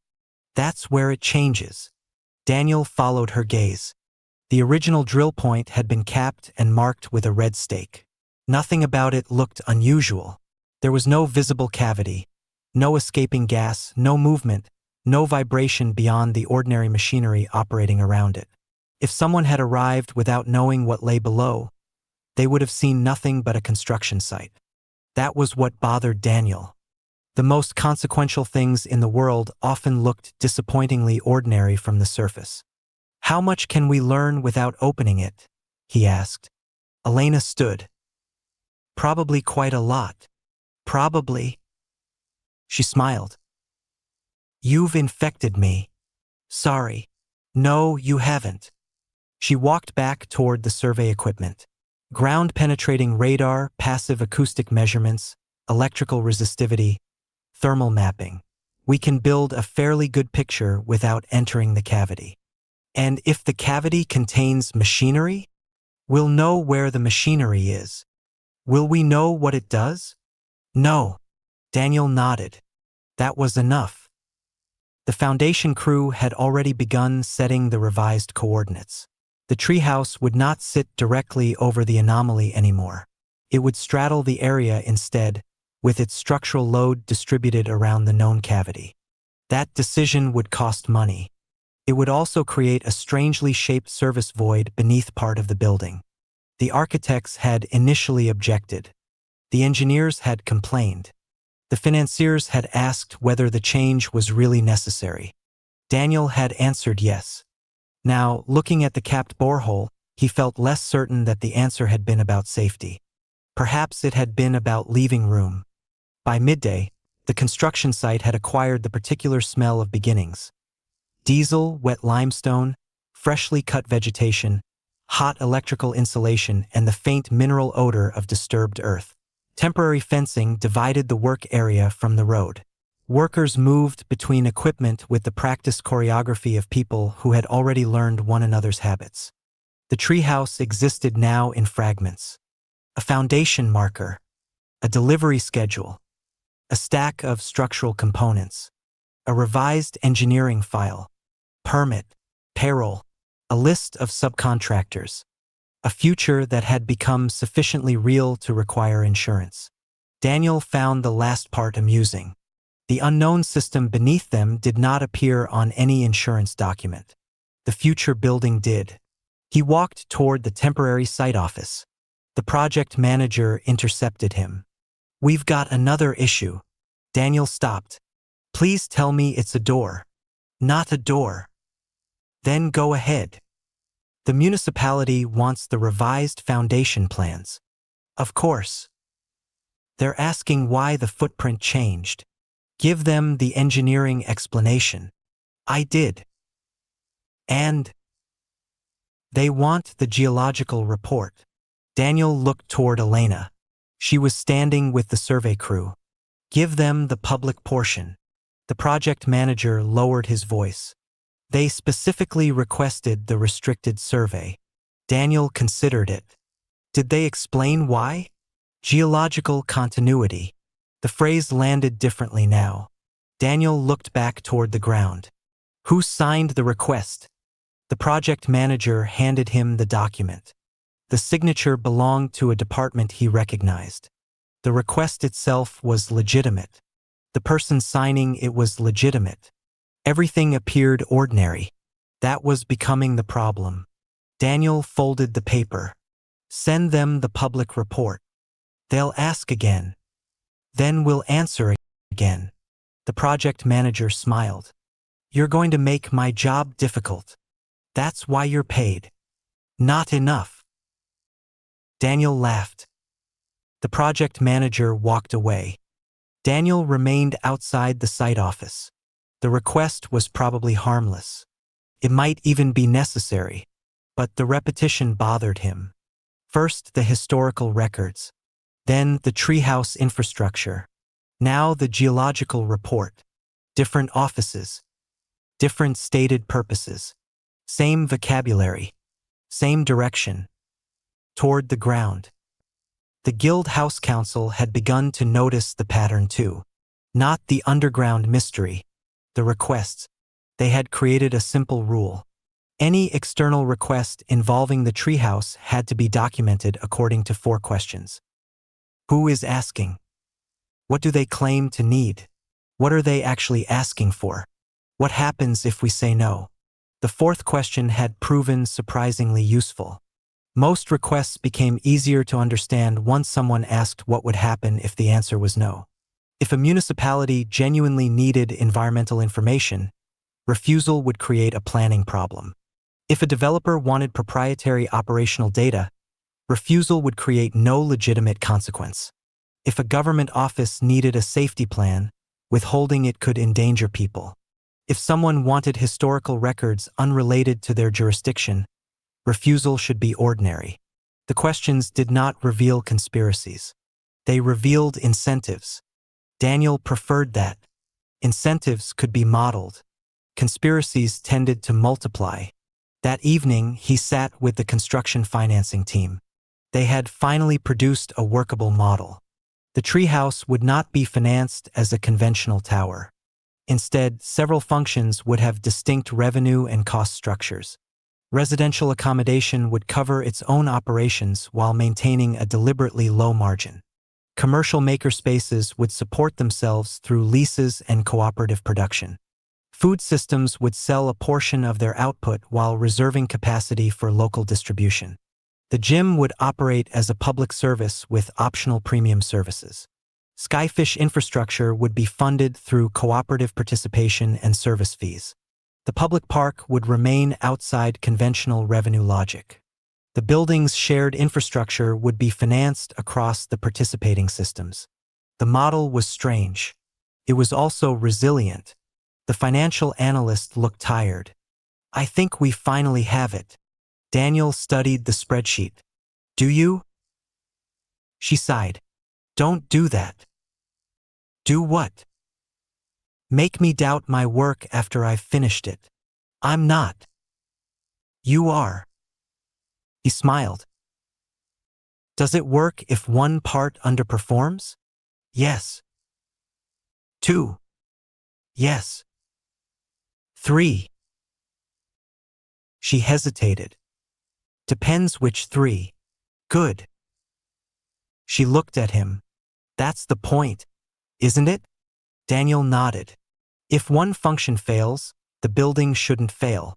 That's where it changes. Daniel followed her gaze. The original drill point had been capped and marked with a red stake. Nothing about it looked unusual. There was no visible cavity, no escaping gas, no movement, no vibration beyond the ordinary machinery operating around it. If someone had arrived without knowing what lay below, they would have seen nothing but a construction site. That was what bothered Daniel. The most consequential things in the world often looked disappointingly ordinary from the surface. "How much can we learn without opening it?" he asked. Elena stood. "Probably quite a lot." "Probably." She smiled. "You've infected me." "Sorry." "No, you haven't." She walked back toward the survey equipment. Ground-penetrating radar, passive acoustic measurements, electrical resistivity, thermal mapping. We can build a fairly good picture without entering the cavity. And if the cavity contains machinery, we'll know where the machinery is. Will we know what it does? No. Daniel nodded. That was enough. The Foundation crew had already begun setting the revised coordinates. The treehouse would not sit directly over the anomaly anymore. It would straddle the area instead, with its structural load distributed around the known cavity. That decision would cost money. It would also create a strangely shaped service void beneath part of the building. The architects had initially objected. The engineers had complained. The financiers had asked whether the change was really necessary. Daniel had answered yes. Now, looking at the capped borehole, he felt less certain that the answer had been about safety. Perhaps it had been about leaving room. By midday, the construction site had acquired the particular smell of beginnings. Diesel, wet limestone, freshly cut vegetation, hot electrical insulation, and the faint mineral odor of disturbed earth. Temporary fencing divided the work area from the road. Workers moved between equipment with the practiced choreography of people who had already learned one another's habits. The treehouse existed now in fragments. A foundation marker, a delivery schedule, a stack of structural components, a revised engineering file, permit, payroll, a list of subcontractors, a future that had become sufficiently real to require insurance. Daniel found the last part amusing. The unknown system beneath them did not appear on any insurance document. The future building did. He walked toward the temporary site office. The project manager intercepted him. "We've got another issue." Daniel stopped. "Please tell me it's a door." "Not a door." "Then go ahead." "The municipality wants the revised foundation plans." "Of course." "They're asking why the footprint changed." "Give them the engineering explanation." "I did." "And?" "They want the geological report." Daniel looked toward Elena. She was standing with the survey crew. "Give them the public portion." The project manager lowered his voice. "They specifically requested the restricted survey." Daniel considered it. "Did they explain why?" "Geological continuity." The phrase landed differently now. Daniel looked back toward the ground. "Who signed the request?" The project manager handed him the document. The signature belonged to a department he recognized. The request itself was legitimate. The person signing it was legitimate. Everything appeared ordinary. That was becoming the problem. Daniel folded the paper. "Send them the public report. They'll ask again. Then we'll answer again." The project manager smiled. "You're going to make my job difficult. That's why you're paid." "Not enough." Daniel laughed. The project manager walked away. Daniel remained outside the site office. The request was probably harmless. It might even be necessary, but the repetition bothered him. First the historical records, then the treehouse infrastructure, now the geological report. Different offices, different stated purposes, same vocabulary, same direction, toward the ground. The Guild House Council had begun to notice the pattern too. Not the underground mystery, the requests. They had created a simple rule. Any external request involving the treehouse had to be documented according to 4 questions. Who is asking? What do they claim to need? What are they actually asking for? What happens if we say no? The fourth question had proven surprisingly useful. Most requests became easier to understand once someone asked what would happen if the answer was no. If a municipality genuinely needed environmental information, refusal would create a planning problem. If a developer wanted proprietary operational data, refusal would create no legitimate consequence. If a government office needed a safety plan, withholding it could endanger people. If someone wanted historical records unrelated to their jurisdiction, refusal should be ordinary. The questions did not reveal conspiracies. They revealed incentives. Daniel preferred that. Incentives could be modeled. Conspiracies tended to multiply. That evening, he sat with the construction financing team. They had finally produced a workable model. The treehouse would not be financed as a conventional tower. Instead, several functions would have distinct revenue and cost structures. Residential accommodation would cover its own operations while maintaining a deliberately low margin. Commercial makerspaces would support themselves through leases and cooperative production. Food systems would sell a portion of their output while reserving capacity for local distribution. The gym would operate as a public service with optional premium services. Skyfish infrastructure would be funded through cooperative participation and service fees. The public park would remain outside conventional revenue logic. The building's shared infrastructure would be financed across the participating systems. The model was strange. It was also resilient. The financial analyst looked tired. "I think we finally have it." Daniel studied the spreadsheet. "Do you?" She sighed. "Don't do that." "Do what?" "Make me doubt my work after I've finished it." "I'm not." "You are." He smiled. "Does it work if one part underperforms?" "Yes." "2." "Yes." "3." She hesitated. "Depends which 3. "Good." She looked at him. "That's the point, isn't it?" Daniel nodded. "If one function fails, the building shouldn't fail.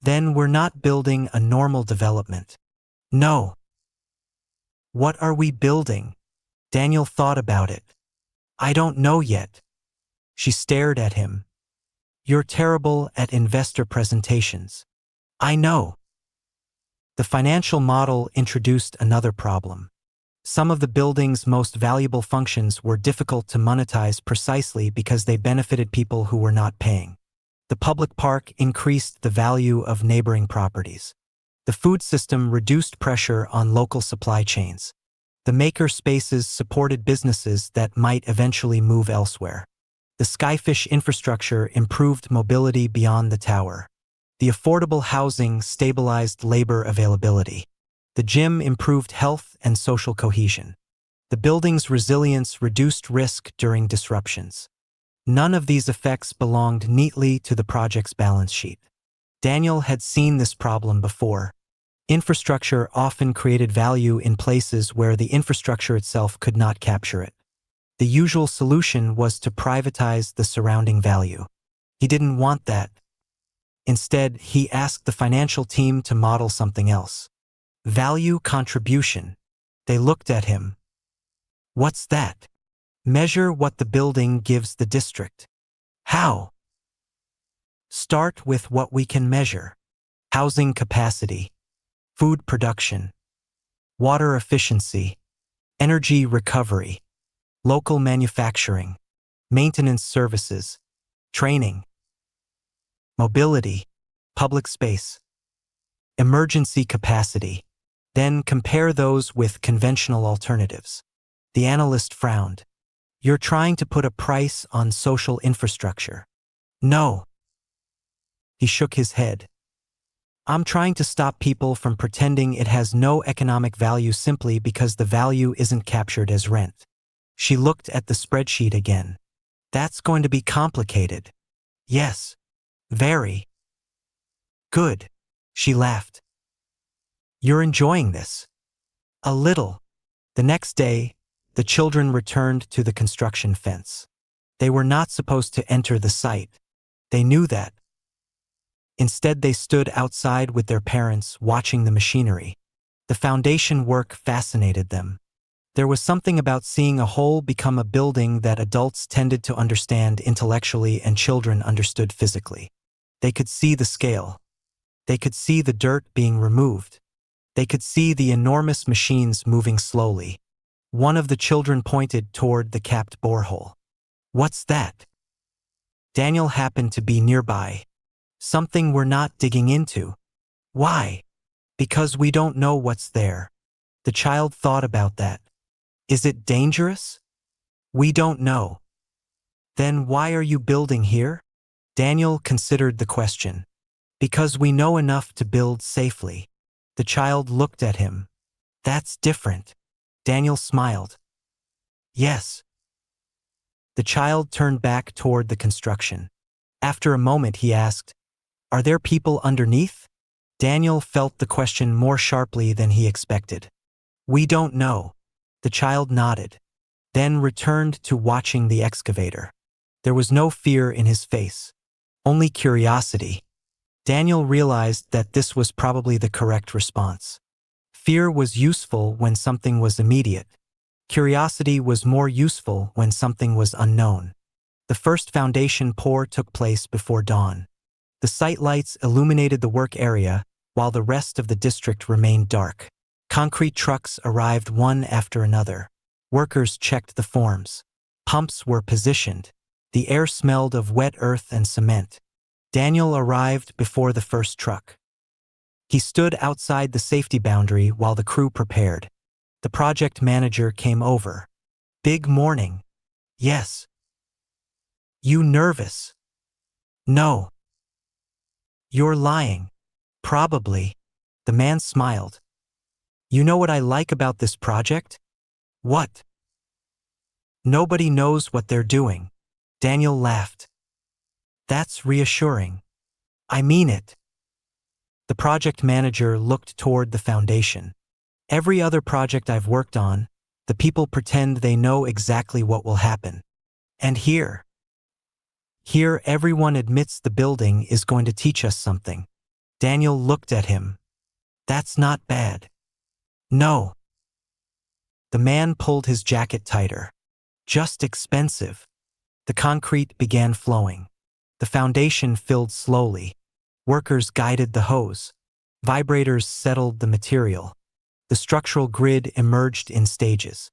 Then we're not building a normal development." "No." "What are we building?" Daniel thought about it. "I don't know yet." She stared at him. "You're terrible at investor presentations." "I know." The financial model introduced another problem. Some of the building's most valuable functions were difficult to monetize precisely because they benefited people who were not paying. The public park increased the value of neighboring properties. The food system reduced pressure on local supply chains. The maker spaces supported businesses that might eventually move elsewhere. The Skyfish infrastructure improved mobility beyond the tower. The affordable housing stabilized labor availability. The gym improved health and social cohesion. The building's resilience reduced risk during disruptions. None of these effects belonged neatly to the project's balance sheet. Daniel had seen this problem before. Infrastructure often created value in places where the infrastructure itself could not capture it. The usual solution was to privatize the surrounding value. He didn't want that. Instead, he asked the financial team to model something else. Value contribution. They looked at him. "What's that?" "Measure what the building gives the district." "How?" "Start with what we can measure. Housing capacity, food production, water efficiency, energy recovery, local manufacturing, maintenance services, training, mobility, public space, emergency capacity. Then compare those with conventional alternatives." The analyst frowned. "You're trying to put a price on social infrastructure." "No." He shook his head. "I'm trying to stop people from pretending it has no economic value simply because the value isn't captured as rent." She looked at the spreadsheet again. "That's going to be complicated." "Yes. Very." "Good." She laughed. "You're enjoying this." "A little." The next day, the children returned to the construction fence. They were not supposed to enter the site. They knew that. Instead, they stood outside with their parents, watching the machinery. The foundation work fascinated them. There was something about seeing a whole become a building that adults tended to understand intellectually and children understood physically. They could see the scale. They could see the dirt being removed. They could see the enormous machines moving slowly. One of the children pointed toward the capped borehole. "What's that?" Daniel happened to be nearby. "Something we're not digging into." "Why?" "Because we don't know what's there." The child thought about that. "Is it dangerous?" "We don't know." "Then why are you building here?" Daniel considered the question. "Because we know enough to build safely." The child looked at him. "That's different." Daniel smiled. "Yes." The child turned back toward the construction. After a moment he asked, "Are there people underneath?" Daniel felt the question more sharply than he expected. "We don't know." The child nodded, then returned to watching the excavator. There was no fear in his face, only curiosity. Daniel realized that this was probably the correct response. Fear was useful when something was immediate. Curiosity was more useful when something was unknown. The first foundation pour took place before dawn. The site lights illuminated the work area, while the rest of the district remained dark. Concrete trucks arrived one after another. Workers checked the forms. Pumps were positioned. The air smelled of wet earth and cement. Daniel arrived before the first truck. He stood outside the safety boundary while the crew prepared. The project manager came over. "Big morning." "Yes." "You nervous?" "No." "You're lying." "Probably." The man smiled. "You know what I like about this project?" "What?" "Nobody knows what they're doing." Daniel laughed. "That's reassuring." "I mean it." The project manager looked toward the foundation. "Every other project I've worked on, the people pretend they know exactly what will happen. And here everyone admits the building is going to teach us something." Daniel looked at him. "That's not bad." "No." The man pulled his jacket tighter. "Just expensive." The concrete began flowing. The foundation filled slowly. Workers guided the hose. Vibrators settled the material. The structural grid emerged in stages.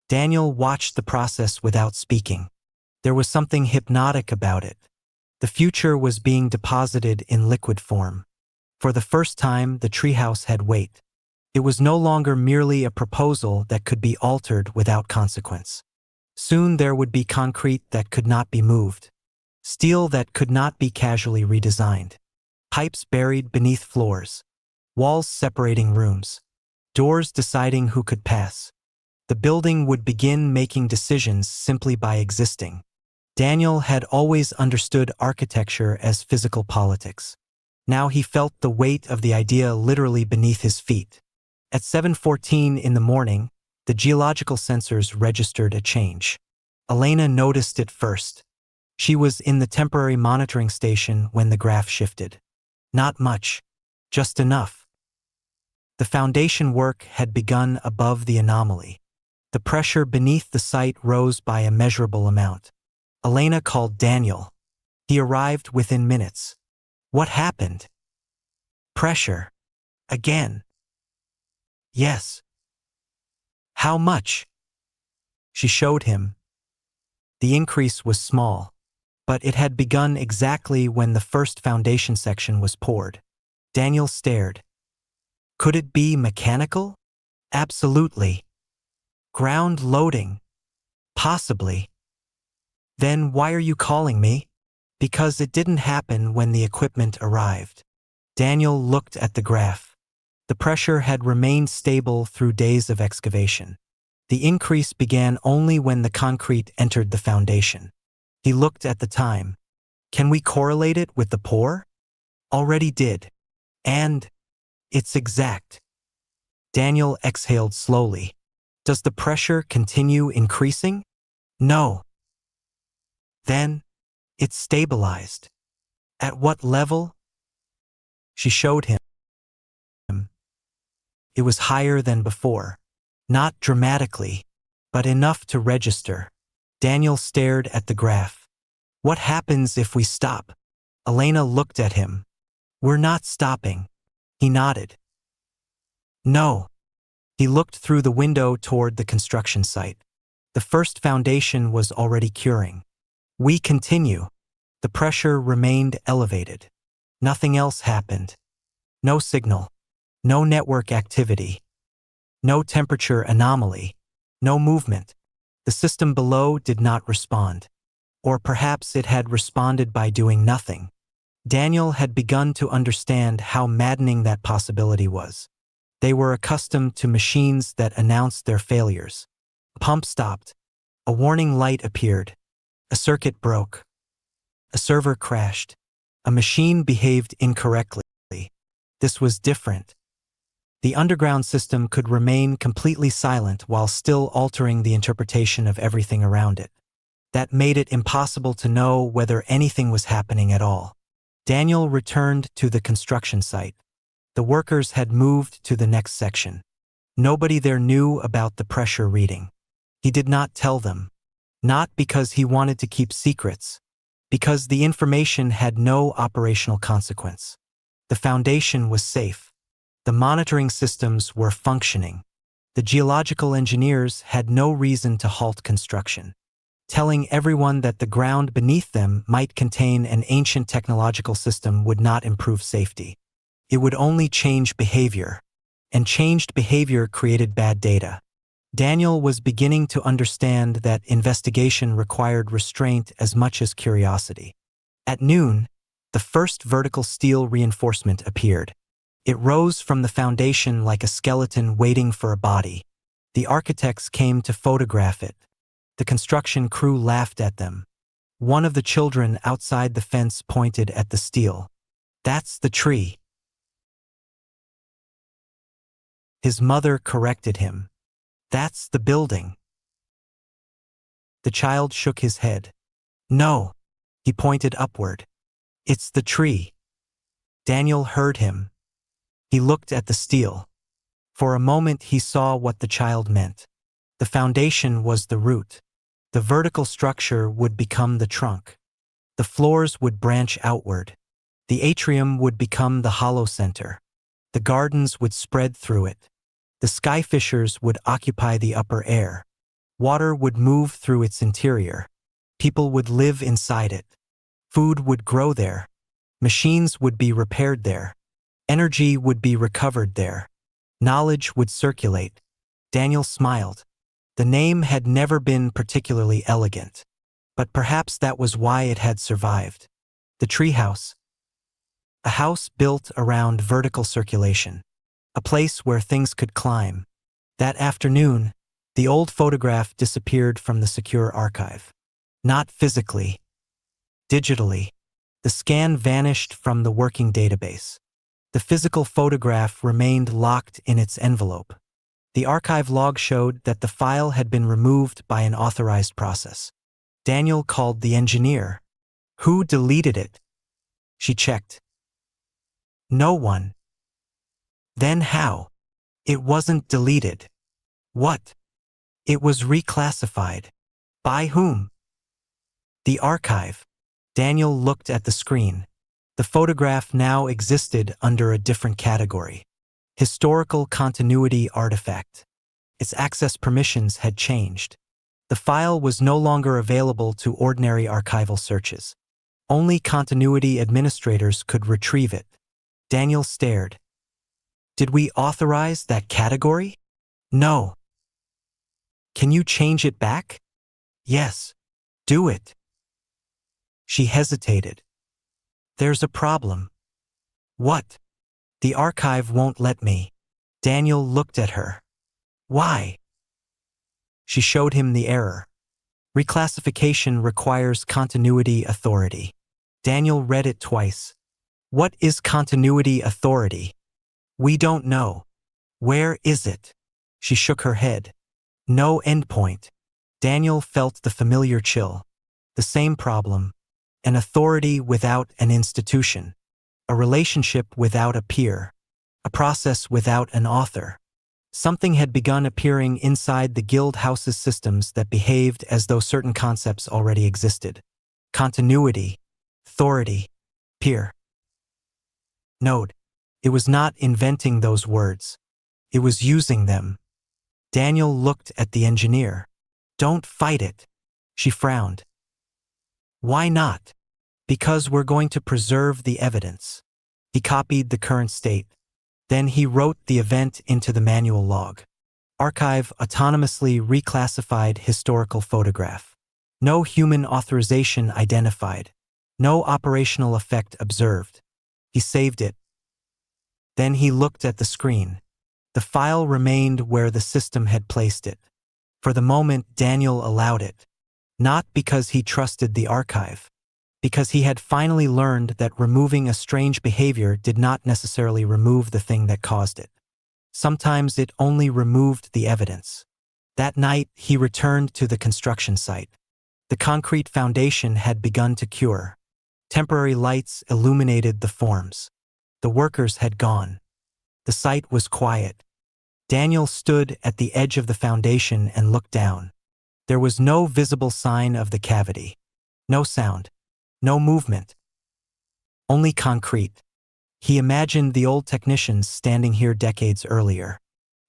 Daniel watched the process without speaking. There was something hypnotic about it. The future was being deposited in liquid form. For the first time, the treehouse had weight. It was no longer merely a proposal that could be altered without consequence. Soon there would be concrete that could not be moved. Steel that could not be casually redesigned. Pipes buried beneath floors. Walls separating rooms. Doors deciding who could pass. The building would begin making decisions simply by existing. Daniel had always understood architecture as physical politics. Now he felt the weight of the idea literally beneath his feet. At 7:14 in the morning, the geological sensors registered a change. Elena noticed it first. She was in the temporary monitoring station when the graph shifted. Not much, just enough. The foundation work had begun above the anomaly. The pressure beneath the site rose by a measurable amount. Elena called Daniel. He arrived within minutes. "What happened?" "Pressure. Again." "Yes." "How much?" She showed him. The increase was small, but it had begun exactly when the first foundation section was poured. Daniel stared. Could it be mechanical? Absolutely. Ground loading? Possibly. Then why are you calling me? Because it didn't happen when the equipment arrived. Daniel looked at the graph. The pressure had remained stable through days of excavation. The increase began only when the concrete entered the foundation. He looked at the time. Can we correlate it with the pour? Already did. And it's exact. Daniel exhaled slowly. Does the pressure continue increasing? No. Then it's stabilized. At what level? She showed him. It was higher than before. Not dramatically, but enough to register. Daniel stared at the graph. What happens if we stop? Elena looked at him. We're not stopping. He nodded. No. He looked through the window toward the construction site. The first foundation was already curing. We continue. The pressure remained elevated. Nothing else happened. No signal. No network activity. No temperature anomaly. No movement. The system below did not respond. Or perhaps it had responded by doing nothing. Daniel had begun to understand how maddening that possibility was. They were accustomed to machines that announced their failures. A pump stopped. A warning light appeared. A circuit broke. A server crashed. A machine behaved incorrectly. This was different. The underground system could remain completely silent while still altering the interpretation of everything around it. That made it impossible to know whether anything was happening at all. Daniel returned to the construction site. The workers had moved to the next section. Nobody there knew about the pressure reading. He did not tell them. Not because he wanted to keep secrets, because the information had no operational consequence. The foundation was safe. The monitoring systems were functioning. The geological engineers had no reason to halt construction. Telling everyone that the ground beneath them might contain an ancient technological system would not improve safety. It would only change behavior. And changed behavior created bad data. Daniel was beginning to understand that investigation required restraint as much as curiosity. At noon, the first vertical steel reinforcement appeared. It rose from the foundation like a skeleton waiting for a body. The architects came to photograph it. The construction crew laughed at them. One of the children outside the fence pointed at the steel. That's the tree. His mother corrected him. That's the building. The child shook his head. No. He pointed upward. It's the tree. Daniel heard him. He looked at the steel. For a moment he saw what the child meant. The foundation was the root. The vertical structure would become the trunk. The floors would branch outward. The atrium would become the hollow center. The gardens would spread through it. The Skyfishers would occupy the upper air. Water would move through its interior. People would live inside it. Food would grow there. Machines would be repaired there. Energy would be recovered there. Knowledge would circulate. Daniel smiled. The name had never been particularly elegant, but perhaps that was why it had survived. The Treehouse. A house built around vertical circulation. A place where things could climb. That afternoon, the old photograph disappeared from the secure archive. Not physically. Digitally. The scan vanished from the working database. The physical photograph remained locked in its envelope. The archive log showed that the file had been removed by an authorized process. Daniel called the engineer. Who deleted it? She checked. No one. Then how? It wasn't deleted. What? It was reclassified. By whom? The archive. Daniel looked at the screen. The photograph now existed under a different category. Historical continuity artifact. Its access permissions had changed. The file was no longer available to ordinary archival searches. Only continuity administrators could retrieve it. Daniel stared. Did we authorize that category? No. Can you change it back? Yes. Do it. She hesitated. There's a problem. What? The archive won't let me. Daniel looked at her. Why? She showed him the error. Reclassification requires continuity authority. Daniel read it twice. What is continuity authority? We don't know. Where is it? She shook her head. No endpoint. Daniel felt the familiar chill. The same problem. an authority without an institution, a relationship without a peer, a process without an author. Something had begun appearing inside the guild house's systems that behaved as though certain concepts already existed. Continuity, authority, peer. Note, it was not inventing those words. It was using them. Daniel looked at the engineer. "Don't fight it," she frowned. "Why not?" "Because we're going to preserve the evidence." He copied the current state. Then he wrote the event into the manual log. Archive autonomously reclassified historical photograph. No human authorization identified. No operational effect observed. He saved it. Then he looked at the screen. The file remained where the system had placed it. For the moment, Daniel allowed it. Not because he trusted the archive. Because he had finally learned that removing a strange behavior did not necessarily remove the thing that caused it. Sometimes it only removed the evidence. That night, he returned to the construction site. The concrete foundation had begun to cure. Temporary lights illuminated the forms. The workers had gone. The site was quiet. Daniel stood at the edge of the foundation and looked down. There was no visible sign of the cavity. No sound. No movement. Only concrete. He imagined the old technicians standing here decades earlier.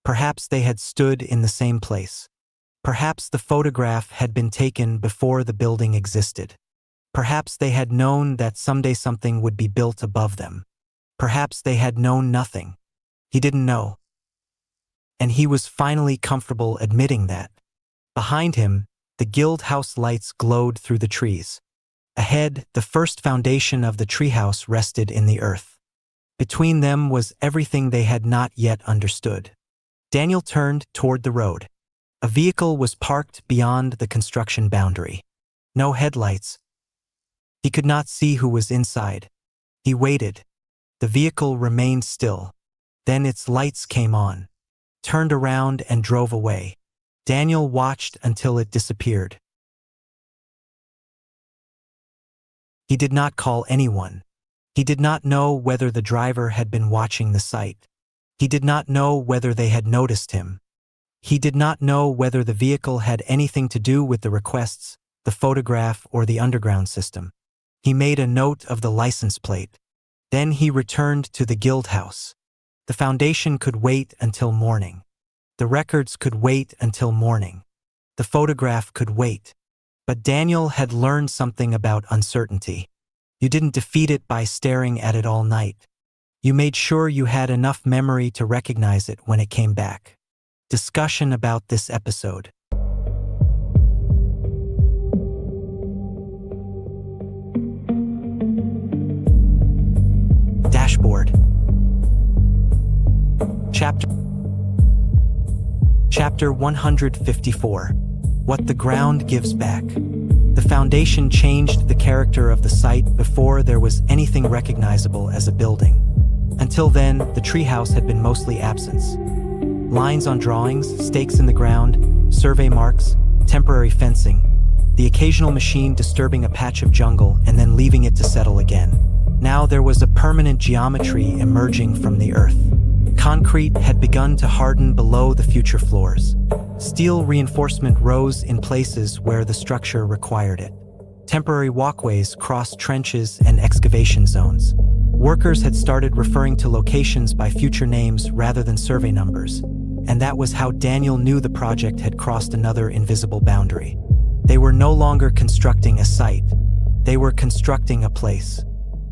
Perhaps they had stood in the same place. Perhaps the photograph had been taken before the building existed. Perhaps they had known that someday something would be built above them. Perhaps they had known nothing. He didn't know. And he was finally comfortable admitting that. Behind him, the guild house lights glowed through the trees. Ahead, the first foundation of the treehouse rested in the earth. Between them was everything they had not yet understood. Daniel turned toward the road. A vehicle was parked beyond the construction boundary. No headlights. He could not see who was inside. He waited. The vehicle remained still. Then its lights came on, turned around and drove away. Daniel watched until it disappeared. He did not call anyone. He did not know whether the driver had been watching the site. He did not know whether they had noticed him. He did not know whether the vehicle had anything to do with the requests, the photograph, or the underground system. He made a note of the license plate. Then he returned to the guild house. The foundation could wait until morning. The records could wait until morning. The photograph could wait. But Daniel had learned something about uncertainty. You didn't defeat it by staring at it all night. You made sure you had enough memory to recognize it when it came back. Discussion about this episode. Dashboard. Chapter 154. What the ground gives back. The foundation changed the character of the site before there was anything recognizable as a building. Until then, the treehouse had been mostly absence. Lines on drawings, stakes in the ground, survey marks, temporary fencing, the occasional machine disturbing a patch of jungle and then leaving it to settle again. Now there was a permanent geometry emerging from the earth. Concrete had begun to harden below the future floors. Steel reinforcement rose in places where the structure required it. Temporary walkways crossed trenches and excavation zones. Workers had started referring to locations by future names rather than survey numbers, and that was how Daniel knew the project had crossed another invisible boundary. They were no longer constructing a site. They were constructing a place.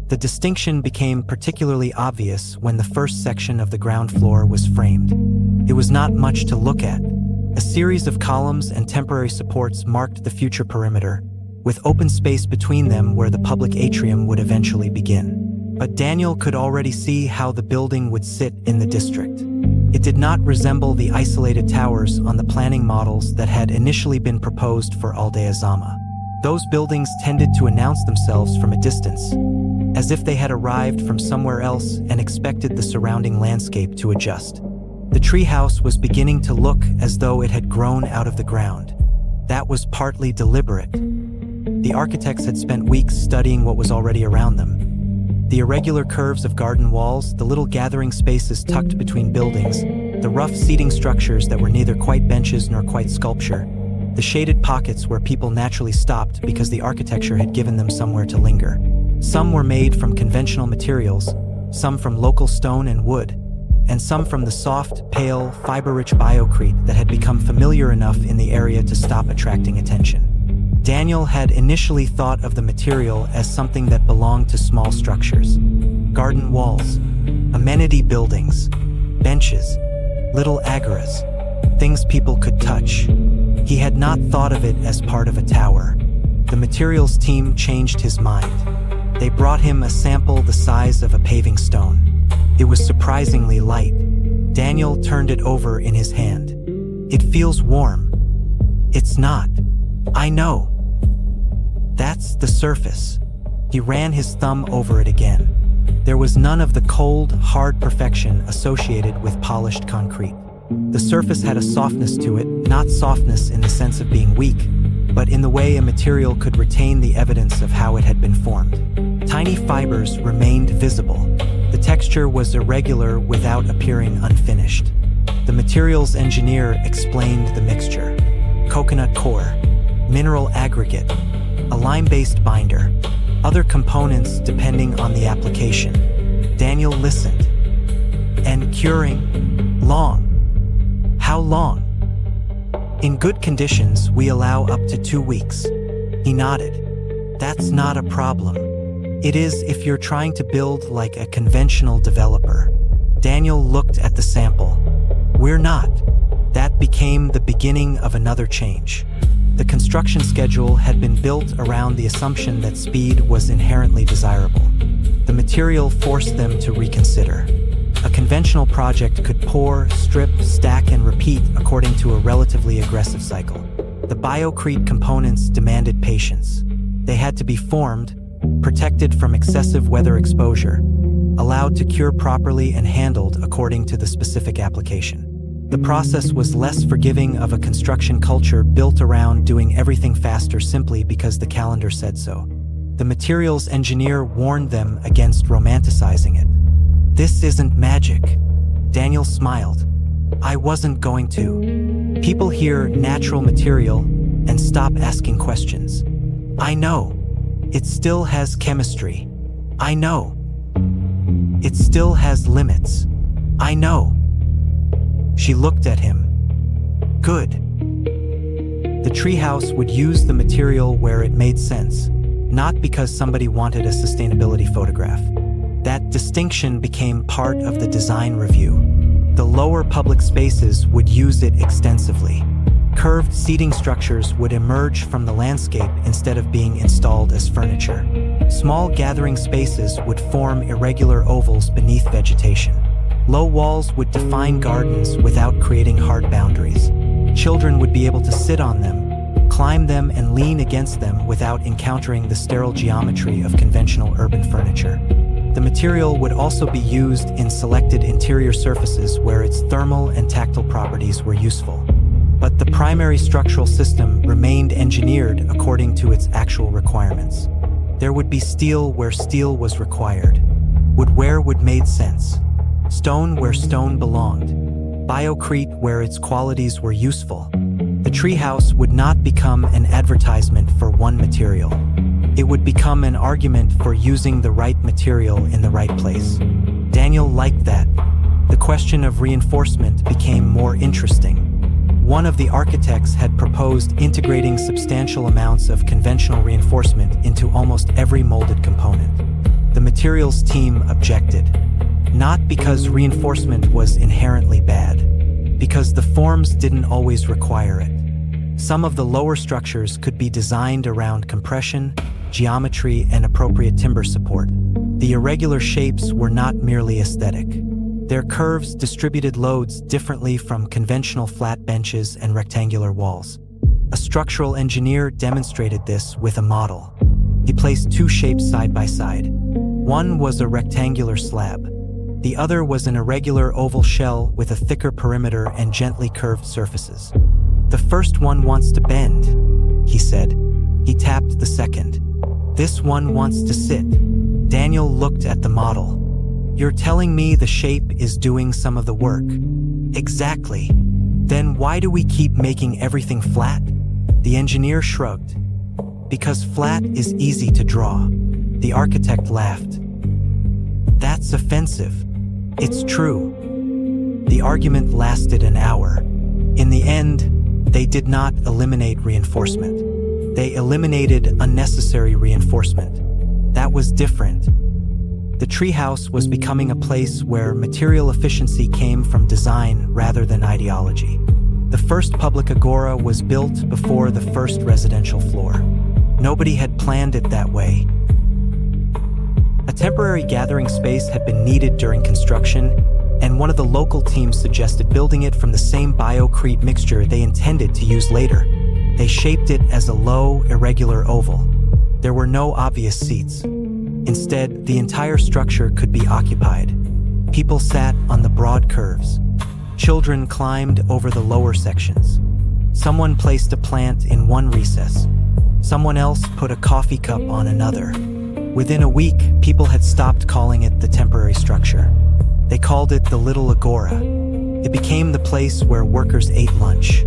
The distinction became particularly obvious when the first section of the ground floor was framed. It was not much to look at. A series of columns and temporary supports marked the future perimeter, with open space between them where the public atrium would eventually begin. But Daniel could already see how the building would sit in the district. It did not resemble the isolated towers on the planning models that had initially been proposed for Aldea Zama. Those buildings tended to announce themselves from a distance, as if they had arrived from somewhere else and expected the surrounding landscape to adjust. The treehouse was beginning to look as though it had grown out of the ground. That was partly deliberate. The architects had spent weeks studying what was already around them. The irregular curves of garden walls, the little gathering spaces tucked between buildings, the rough seating structures that were neither quite benches nor quite sculpture, the shaded pockets where people naturally stopped because the architecture had given them somewhere to linger. Some were made from conventional materials, some from local stone and wood, and some from the soft, pale, fiber-rich biocrete that had become familiar enough in the area to stop attracting attention. Daniel had initially thought of the material as something that belonged to small structures. Garden walls, amenity buildings, benches, little agoras, things people could touch. He had not thought of it as part of a tower. The materials team changed his mind. They brought him a sample the size of a paving stone. It was surprisingly light. Daniel turned it over in his hand. It feels warm. It's not. I know. That's the surface. He ran his thumb over it again. There was none of the cold, hard perfection associated with polished concrete. The surface had a softness to it, not softness in the sense of being weak, but in the way a material could retain the evidence of how it had been formed. Tiny fibers remained visible. The texture was irregular without appearing unfinished. The materials engineer explained the mixture. Coconut core, mineral aggregate, a lime-based binder, other components depending on the application. Daniel listened. And curing? Long. How long? In good conditions, we allow up to 2 weeks. He nodded. That's not a problem. It is if you're trying to build like a conventional developer. Daniel looked at the sample. We're not. That became the beginning of another change. The construction schedule had been built around the assumption that speed was inherently desirable. The material forced them to reconsider. A conventional project could pour, strip, stack, and repeat according to a relatively aggressive cycle. The biocrete components demanded patience. They had to be formed, protected from excessive weather exposure, allowed to cure properly and handled according to the specific application. The process was less forgiving of a construction culture built around doing everything faster simply because the calendar said so. The materials engineer warned them against romanticizing it. This isn't magic. Daniel smiled. I wasn't going to. People hear natural material and stop asking questions. I know. It still has chemistry. I know. It still has limits. I know. She looked at him. Good. The treehouse would use the material where it made sense, not because somebody wanted a sustainability photograph. That distinction became part of the design review. The lower public spaces would use it extensively. Curved seating structures would emerge from the landscape instead of being installed as furniture. Small gathering spaces would form irregular ovals beneath vegetation. Low walls would define gardens without creating hard boundaries. Children would be able to sit on them, climb them, and lean against them without encountering the sterile geometry of conventional urban furniture. The material would also be used in selected interior surfaces where its thermal and tactile properties were useful. But the primary structural system remained engineered according to its actual requirements. There would be steel where steel was required, wood where wood made sense, stone where stone belonged, biocrete where its qualities were useful. The treehouse would not become an advertisement for one material. It would become an argument for using the right material in the right place. Daniel liked that. The question of reinforcement became more interesting. One of the architects had proposed integrating substantial amounts of conventional reinforcement into almost every molded component. The materials team objected. Not because reinforcement was inherently bad, because the forms didn't always require it. Some of the lower structures could be designed around compression, geometry, and appropriate timber support. The irregular shapes were not merely aesthetic. Their curves distributed loads differently from conventional flat benches and rectangular walls. A structural engineer demonstrated this with a model. He placed two shapes side by side. One was a rectangular slab. The other was an irregular oval shell with a thicker perimeter and gently curved surfaces. The first one wants to bend, he said. He tapped the second. "This one wants to sit." Daniel looked at the model. "You're telling me the shape is doing some of the work?" "Exactly. Then why do we keep making everything flat?" The engineer shrugged. "Because flat is easy to draw." The architect laughed. "That's offensive." "It's true." The argument lasted an hour. In the end, they did not eliminate reinforcement. They eliminated unnecessary reinforcement. That was different. The treehouse was becoming a place where material efficiency came from design rather than ideology. The first public agora was built before the first residential floor. Nobody had planned it that way. A temporary gathering space had been needed during construction, and one of the local teams suggested building it from the same biocrete mixture they intended to use later. They shaped it as a low, irregular oval. There were no obvious seats. Instead, the entire structure could be occupied. People sat on the broad curves. Children climbed over the lower sections. Someone placed a plant in one recess. Someone else put a coffee cup on another. Within a week, people had stopped calling it the temporary structure. They called it the Little Agora. It became the place where workers ate lunch.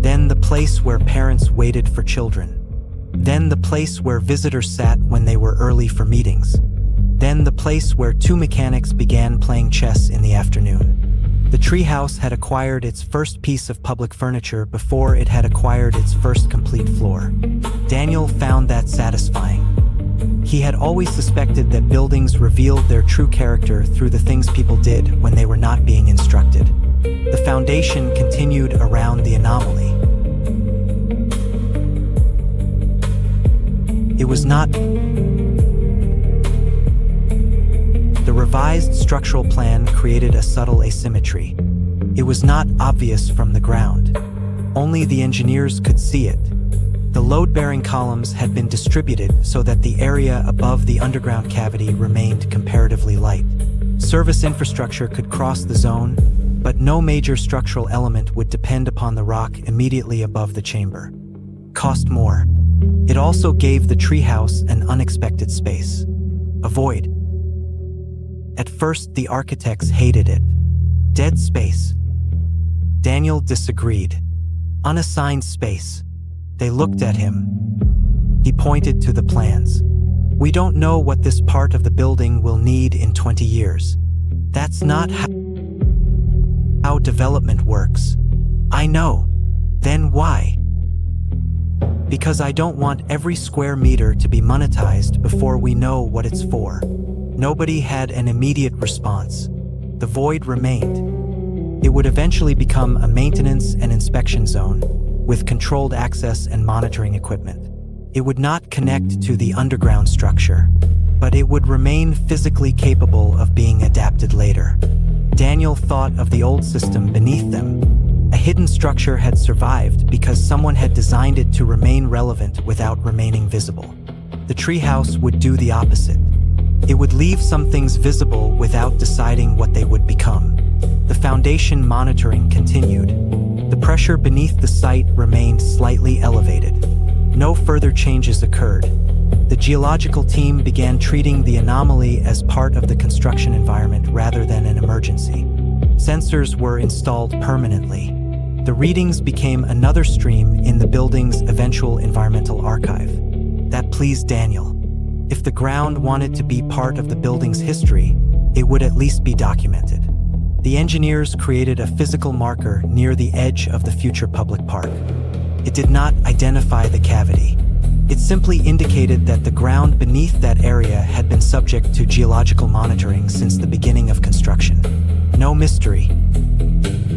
Then the place where parents waited for children. Then the place where visitors sat when they were early for meetings. Then the place where two mechanics began playing chess in the afternoon. The treehouse had acquired its first piece of public furniture before it had acquired its first complete floor. Daniel found that satisfying. He had always suspected that buildings revealed their true character through the things people did when they were not being instructed. The foundation continued around the anomaly. It was not. The revised structural plan created a subtle asymmetry. It was not obvious from the ground. Only the engineers could see it. The load-bearing columns had been distributed so that the area above the underground cavity remained comparatively light. Service infrastructure could cross the zone, but no major structural element would depend upon the rock immediately above the chamber. Cost more. It also gave the treehouse an unexpected space. A void. At first, the architects hated it. Dead space. Daniel disagreed. Unassigned space. They looked at him. He pointed to the plans. "We don't know what this part of the building will need in 20 years. That's not how development works." "I know. Then why?" "Because I don't want every square meter to be monetized before we know what it's for." Nobody had an immediate response. The void remained. It would eventually become a maintenance and inspection zone, with controlled access and monitoring equipment. It would not connect to the underground structure, but it would remain physically capable of being adapted later. Daniel thought of the old system beneath them. A hidden structure had survived because someone had designed it to remain relevant without remaining visible. The treehouse would do the opposite. It would leave some things visible without deciding what they would become. The foundation monitoring continued. The pressure beneath the site remained slightly elevated. No further changes occurred. The geological team began treating the anomaly as part of the construction environment rather than an emergency. Sensors were installed permanently. The readings became another stream in the building's eventual environmental archive. That pleased Daniel. If the ground wanted to be part of the building's history, it would at least be documented. The engineers created a physical marker near the edge of the future public park. It did not identify the cavity. It simply indicated that the ground beneath that area had been subject to geological monitoring since the beginning of construction. No mystery.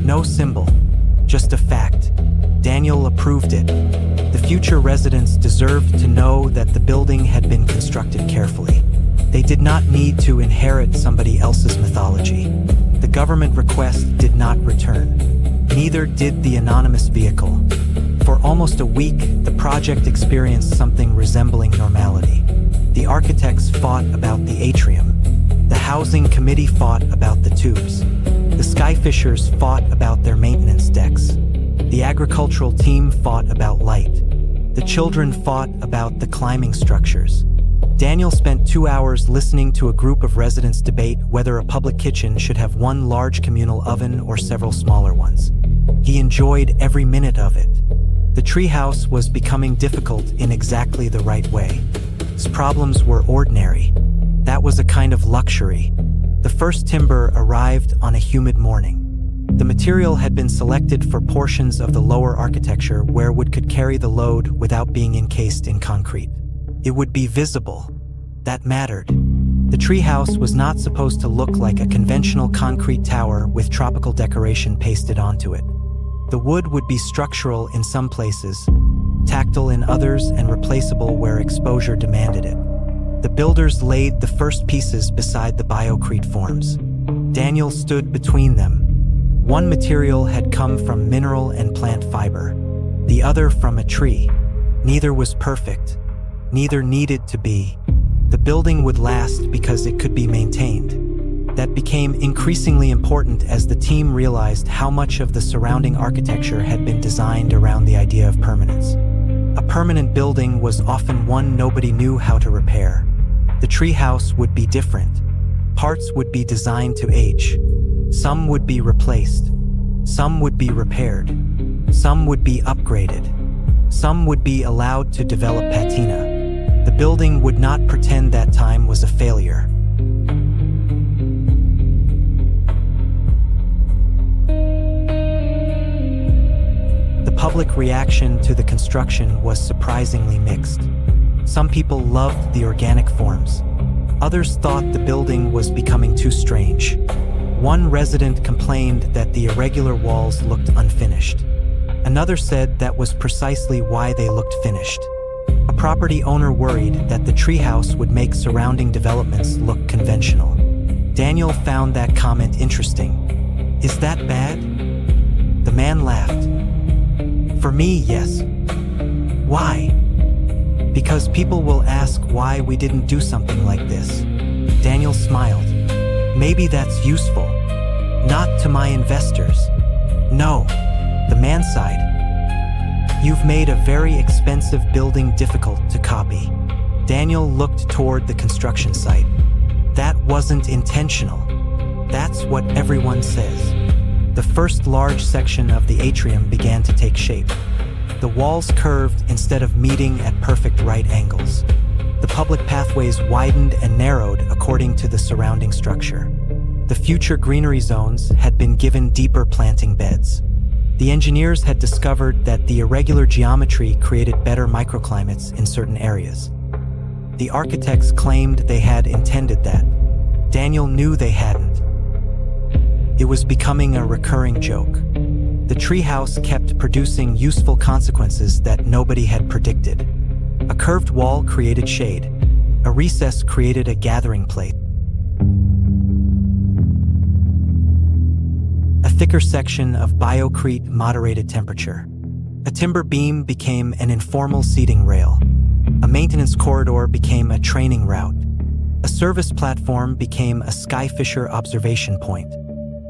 No symbol. Just a fact. Daniel approved it. The future residents deserved to know that the building had been constructed carefully. They did not need to inherit somebody else's mythology. The government request did not return. Neither did the anonymous vehicle. For almost a week, the project experienced something resembling normality. The architects fought about the atrium. The housing committee fought about the tubes. The Skyfishers fought about their maintenance decks. The agricultural team fought about light. The children fought about the climbing structures. Daniel spent 2 hours listening to a group of residents debate whether a public kitchen should have one large communal oven or several smaller ones. He enjoyed every minute of it. The treehouse was becoming difficult in exactly the right way. Its problems were ordinary. That was a kind of luxury. The first timber arrived on a humid morning. The material had been selected for portions of the lower architecture where wood could carry the load without being encased in concrete. It would be visible. That mattered. The treehouse was not supposed to look like a conventional concrete tower with tropical decoration pasted onto it. The wood would be structural in some places, tactile in others, and replaceable where exposure demanded it. The builders laid the first pieces beside the biocrete forms. Daniel stood between them. One material had come from mineral and plant fiber, the other from a tree. Neither was perfect. Neither needed to be. The building would last because it could be maintained. That became increasingly important as the team realized how much of the surrounding architecture had been designed around the idea of permanence. A permanent building was often one nobody knew how to repair. The treehouse would be different. Parts would be designed to age. Some would be replaced. Some would be repaired. Some would be upgraded. Some would be allowed to develop patina. The building would not pretend that time was a failure. The public reaction to the construction was surprisingly mixed. Some people loved the organic forms. Others thought the building was becoming too strange. One resident complained that the irregular walls looked unfinished. Another said that was precisely why they looked finished. A property owner worried that the treehouse would make surrounding developments look conventional. Daniel found that comment interesting. "Is that bad?" The man laughed. "For me, yes." "Why?" "Because people will ask why we didn't do something like this." Daniel smiled. "Maybe that's useful." "Not to my investors." "No." The man sighed. "You've made a very expensive building difficult to copy." Daniel looked toward the construction site. "That wasn't intentional. That's what everyone says." The first large section of the atrium began to take shape. The walls curved instead of meeting at perfect right angles. The public pathways widened and narrowed according to the surrounding structure. The future greenery zones had been given deeper planting beds. The engineers had discovered that the irregular geometry created better microclimates in certain areas. The architects claimed they had intended that. Daniel knew they hadn't. It was becoming a recurring joke. The treehouse kept producing useful consequences that nobody had predicted. A curved wall created shade. A recess created a gathering place. A thicker section of biocrete moderated temperature. A timber beam became an informal seating rail. A maintenance corridor became a training route. A service platform became a Skyfisher observation point.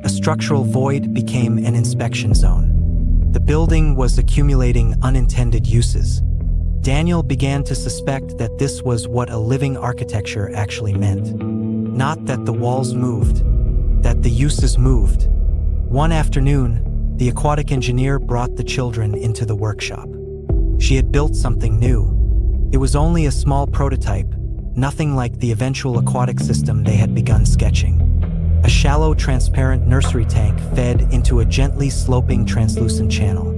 A structural void became an inspection zone. The building was accumulating unintended uses. Daniel began to suspect that this was what a living architecture actually meant. Not that the walls moved, that the uses moved. One afternoon, the aquatic engineer brought the children into the workshop. She had built something new. It was only a small prototype, nothing like the eventual aquatic system they had begun sketching. A shallow, transparent nursery tank fed into a gently sloping translucent channel.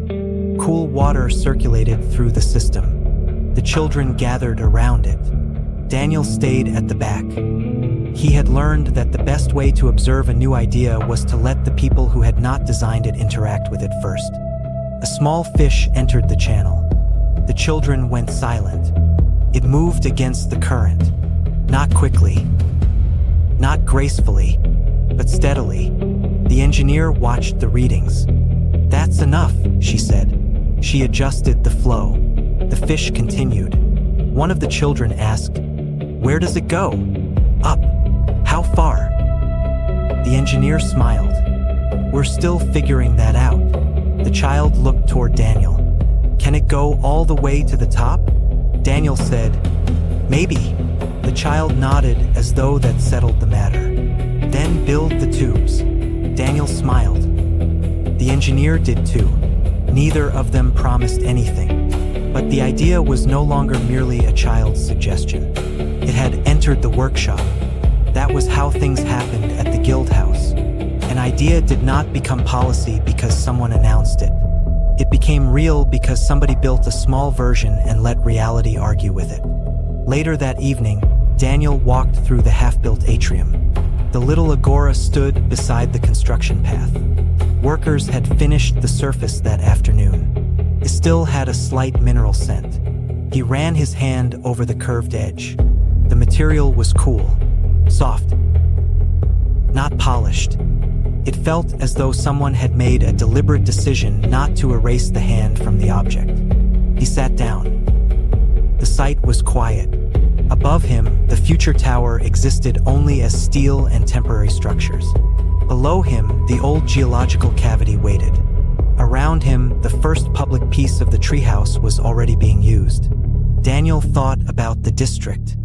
Cool water circulated through the system. The children gathered around it. Daniel stayed at the back. He had learned that the best way to observe a new idea was to let the people who had not designed it interact with it first. A small fish entered the channel. The children went silent. It moved against the current. Not quickly, not gracefully, but steadily. The engineer watched the readings. "That's enough," she said. She adjusted the flow. The fish continued. One of the children asked, "Where does it go?" "Up." "How far?" The engineer smiled. "We're still figuring that out." The child looked toward Daniel. Can it go all the way to the top? Daniel said, maybe. The child nodded as though that settled the matter. Then build the tubes. Daniel smiled. The engineer did too. Neither of them promised anything. But the idea was no longer merely a child's suggestion. It had entered the workshop. That was how things happened at the guild house. An idea did not become policy because someone announced it. It became real because somebody built a small version and let reality argue with it. Later that evening, Daniel walked through the half-built atrium. The little agora stood beside the construction path. Workers had finished the surface that afternoon. It still had a slight mineral scent. He ran his hand over the curved edge. The material was cool, soft, not polished. It felt as though someone had made a deliberate decision not to erase the hand from the object. He sat down. The site was quiet. Above him, the future tower existed only as steel and temporary structures. Below him, the old geological cavity waited. Around him, the first public piece of the treehouse was already being used. Daniel thought about the district,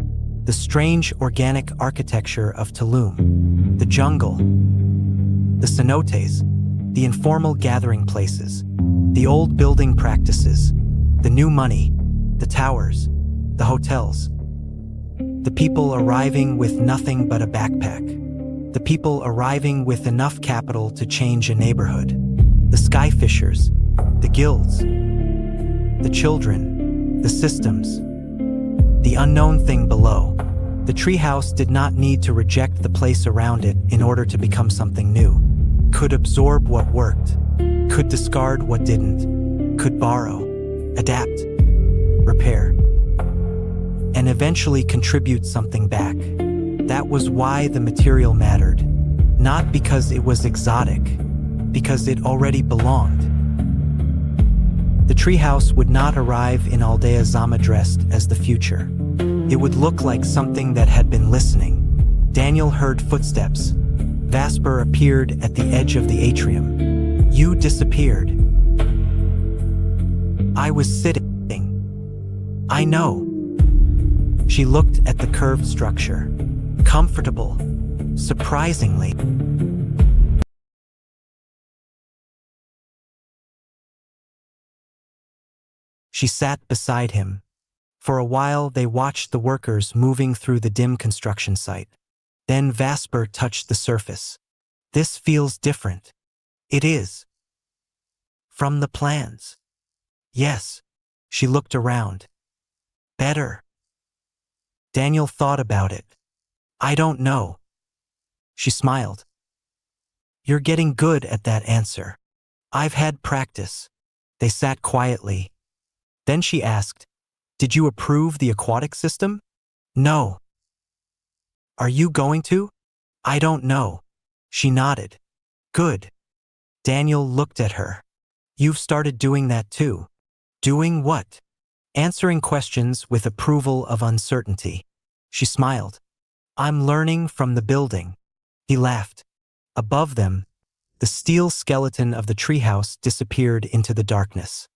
the strange organic architecture of Tulum, the jungle, the cenotes, the informal gathering places, the old building practices, the new money, the towers, the hotels. The people arriving with nothing but a backpack. The people arriving with enough capital to change a neighborhood. The Skyfishers, the guilds, the children, the systems, the unknown thing below. The treehouse did not need to reject the place around it in order to become something new. Could absorb what worked, could discard what didn't, could borrow, adapt, repair, and eventually contribute something back. That was why the material mattered, not because it was exotic, because it already belonged. The treehouse would not arrive in Aldea Zama dressed as the future. It would look like something that had been listening. Daniel heard footsteps. Vasper appeared at the edge of the atrium. You disappeared. I was sitting. I know. She looked at the curved structure. Comfortable. Surprisingly. She sat beside him. For a while they watched the workers moving through the dim construction site. Then Vasper touched the surface. This feels different. It is. From the plans. Yes. She looked around. Better. Daniel thought about it. I don't know. She smiled. You're getting good at that answer. I've had practice. They sat quietly. Then she asked, Did you approve the aquatic system? No. Are you going to? I don't know. She nodded. Good. Daniel looked at her. You've started doing that too. Doing what? Answering questions with approval of uncertainty. She smiled. I'm learning from the building. He laughed. Above them, the steel skeleton of the treehouse disappeared into the darkness.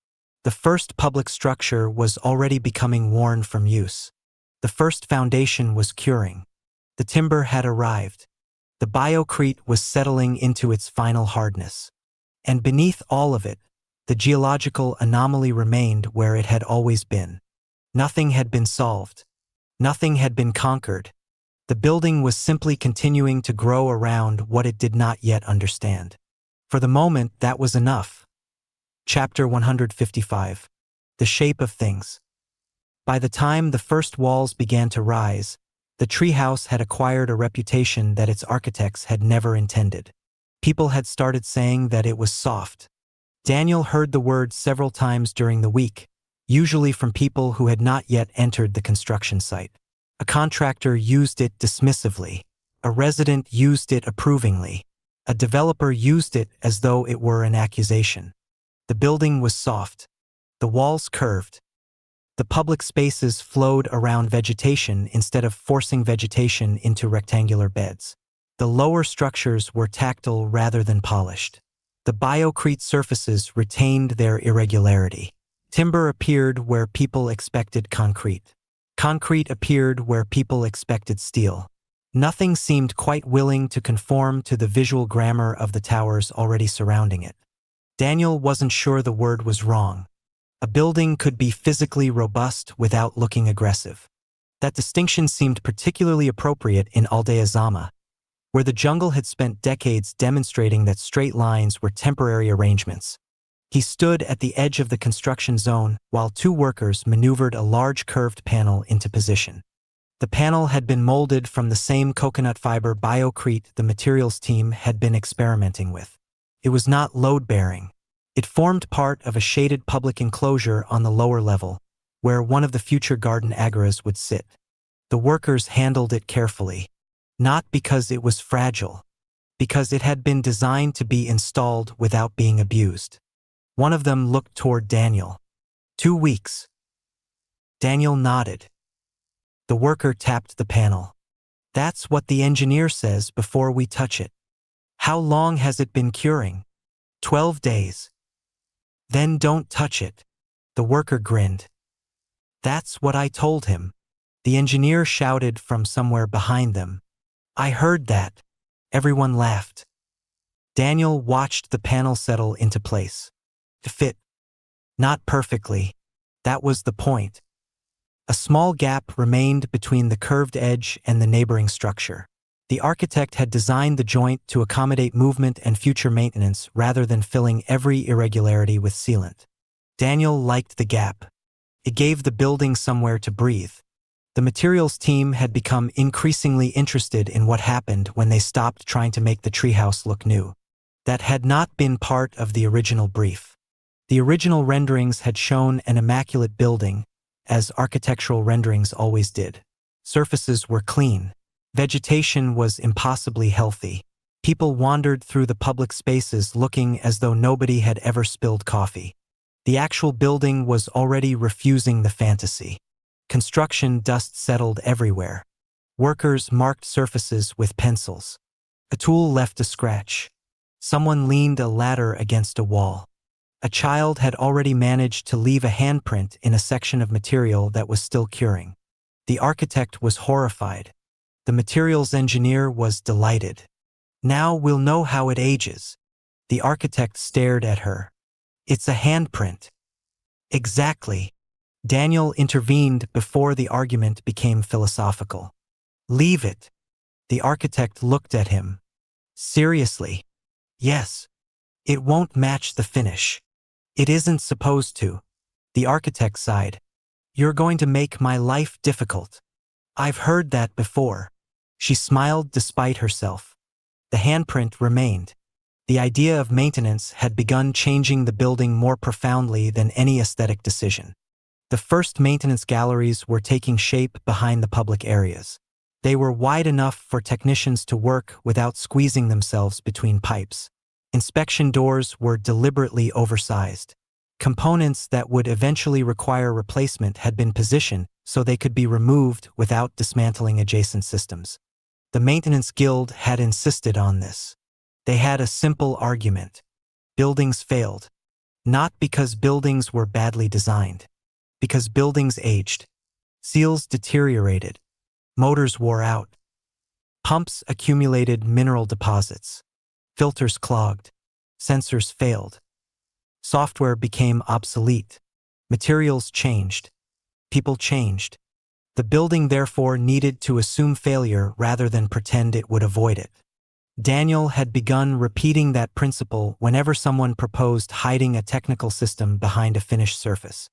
The first public structure was already becoming worn from use. The first foundation was curing. The timber had arrived. The biocrete was settling into its final hardness. And beneath all of it, the geological anomaly remained where it had always been. Nothing had been solved. Nothing had been conquered. The building was simply continuing to grow around what it did not yet understand. For the moment, that was enough. Chapter 155. The Shape of Things. By the time the first walls began to rise, the treehouse had acquired a reputation that its architects had never intended. People had started saying that it was soft. Daniel heard the word several times during the week, usually from people who had not yet entered the construction site. A contractor used it dismissively. A resident used it approvingly. A developer used it as though it were an accusation. The building was soft. The walls curved. The public spaces flowed around vegetation instead of forcing vegetation into rectangular beds. The lower structures were tactile rather than polished. The biocrete surfaces retained their irregularity. Timber appeared where people expected concrete. Concrete appeared where people expected steel. Nothing seemed quite willing to conform to the visual grammar of the towers already surrounding it. Daniel wasn't sure the word was wrong. A building could be physically robust without looking aggressive. That distinction seemed particularly appropriate in Aldea Zama, where the jungle had spent decades demonstrating that straight lines were temporary arrangements. He stood at the edge of the construction zone while two workers maneuvered a large curved panel into position. The panel had been molded from the same coconut fiber biocrete the materials team had been experimenting with. It was not load-bearing. It formed part of a shaded public enclosure on the lower level, where one of the future garden agoras would sit. The workers handled it carefully, not because it was fragile, because it had been designed to be installed without being abused. One of them looked toward Daniel. 2 weeks. Daniel nodded. The worker tapped the panel. That's what the engineer says before we touch it. How long has it been curing? 12 days. Then don't touch it. The worker grinned. That's what I told him. The engineer shouted from somewhere behind them. I heard that. Everyone laughed. Daniel watched the panel settle into place. To fit. Not perfectly. That was the point. A small gap remained between the curved edge and the neighboring structure. The architect had designed the joint to accommodate movement and future maintenance rather than filling every irregularity with sealant. Daniel liked the gap. It gave the building somewhere to breathe. The materials team had become increasingly interested in what happened when they stopped trying to make the treehouse look new. That had not been part of the original brief. The original renderings had shown an immaculate building, as architectural renderings always did. Surfaces were clean. Vegetation was impossibly healthy. People wandered through the public spaces looking as though nobody had ever spilled coffee. The actual building was already refusing the fantasy. Construction dust settled everywhere. Workers marked surfaces with pencils. A tool left a scratch. Someone leaned a ladder against a wall. A child had already managed to leave a handprint in a section of material that was still curing. The architect was horrified. The materials engineer was delighted. Now we'll know how it ages. The architect stared at her. It's a handprint. Exactly. Daniel intervened before the argument became philosophical. Leave it. The architect looked at him. Seriously? Yes. It won't match the finish. It isn't supposed to. The architect sighed. You're going to make my life difficult. I've heard that before. She smiled despite herself. The handprint remained. The idea of maintenance had begun changing the building more profoundly than any aesthetic decision. The first maintenance galleries were taking shape behind the public areas. They were wide enough for technicians to work without squeezing themselves between pipes. Inspection doors were deliberately oversized. Components that would eventually require replacement had been positioned so they could be removed without dismantling adjacent systems. The maintenance guild had insisted on this. They had a simple argument. Buildings failed. Not because buildings were badly designed. Because buildings aged. Seals deteriorated. Motors wore out. Pumps accumulated mineral deposits. Filters clogged. Sensors failed. Software became obsolete. Materials changed. People changed. The building therefore needed to assume failure rather than pretend it would avoid it. Daniel had begun repeating that principle whenever someone proposed hiding a technical system behind a finished surface.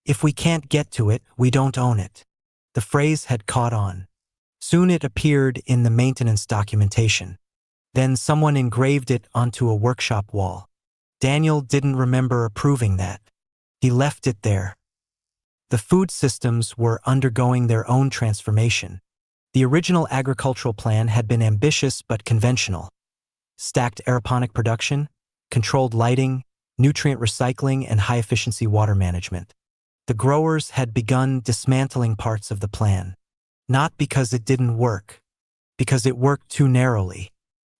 If we can't get to it, we don't own it. The phrase had caught on. Soon it appeared in the maintenance documentation. Then someone engraved it onto a workshop wall. Daniel didn't remember approving that. He left it there. The food systems were undergoing their own transformation. The original agricultural plan had been ambitious but conventional. Stacked aeroponic production, controlled lighting, nutrient recycling, and high-efficiency water management. The growers had begun dismantling parts of the plan. Not because it didn't work, because it worked too narrowly.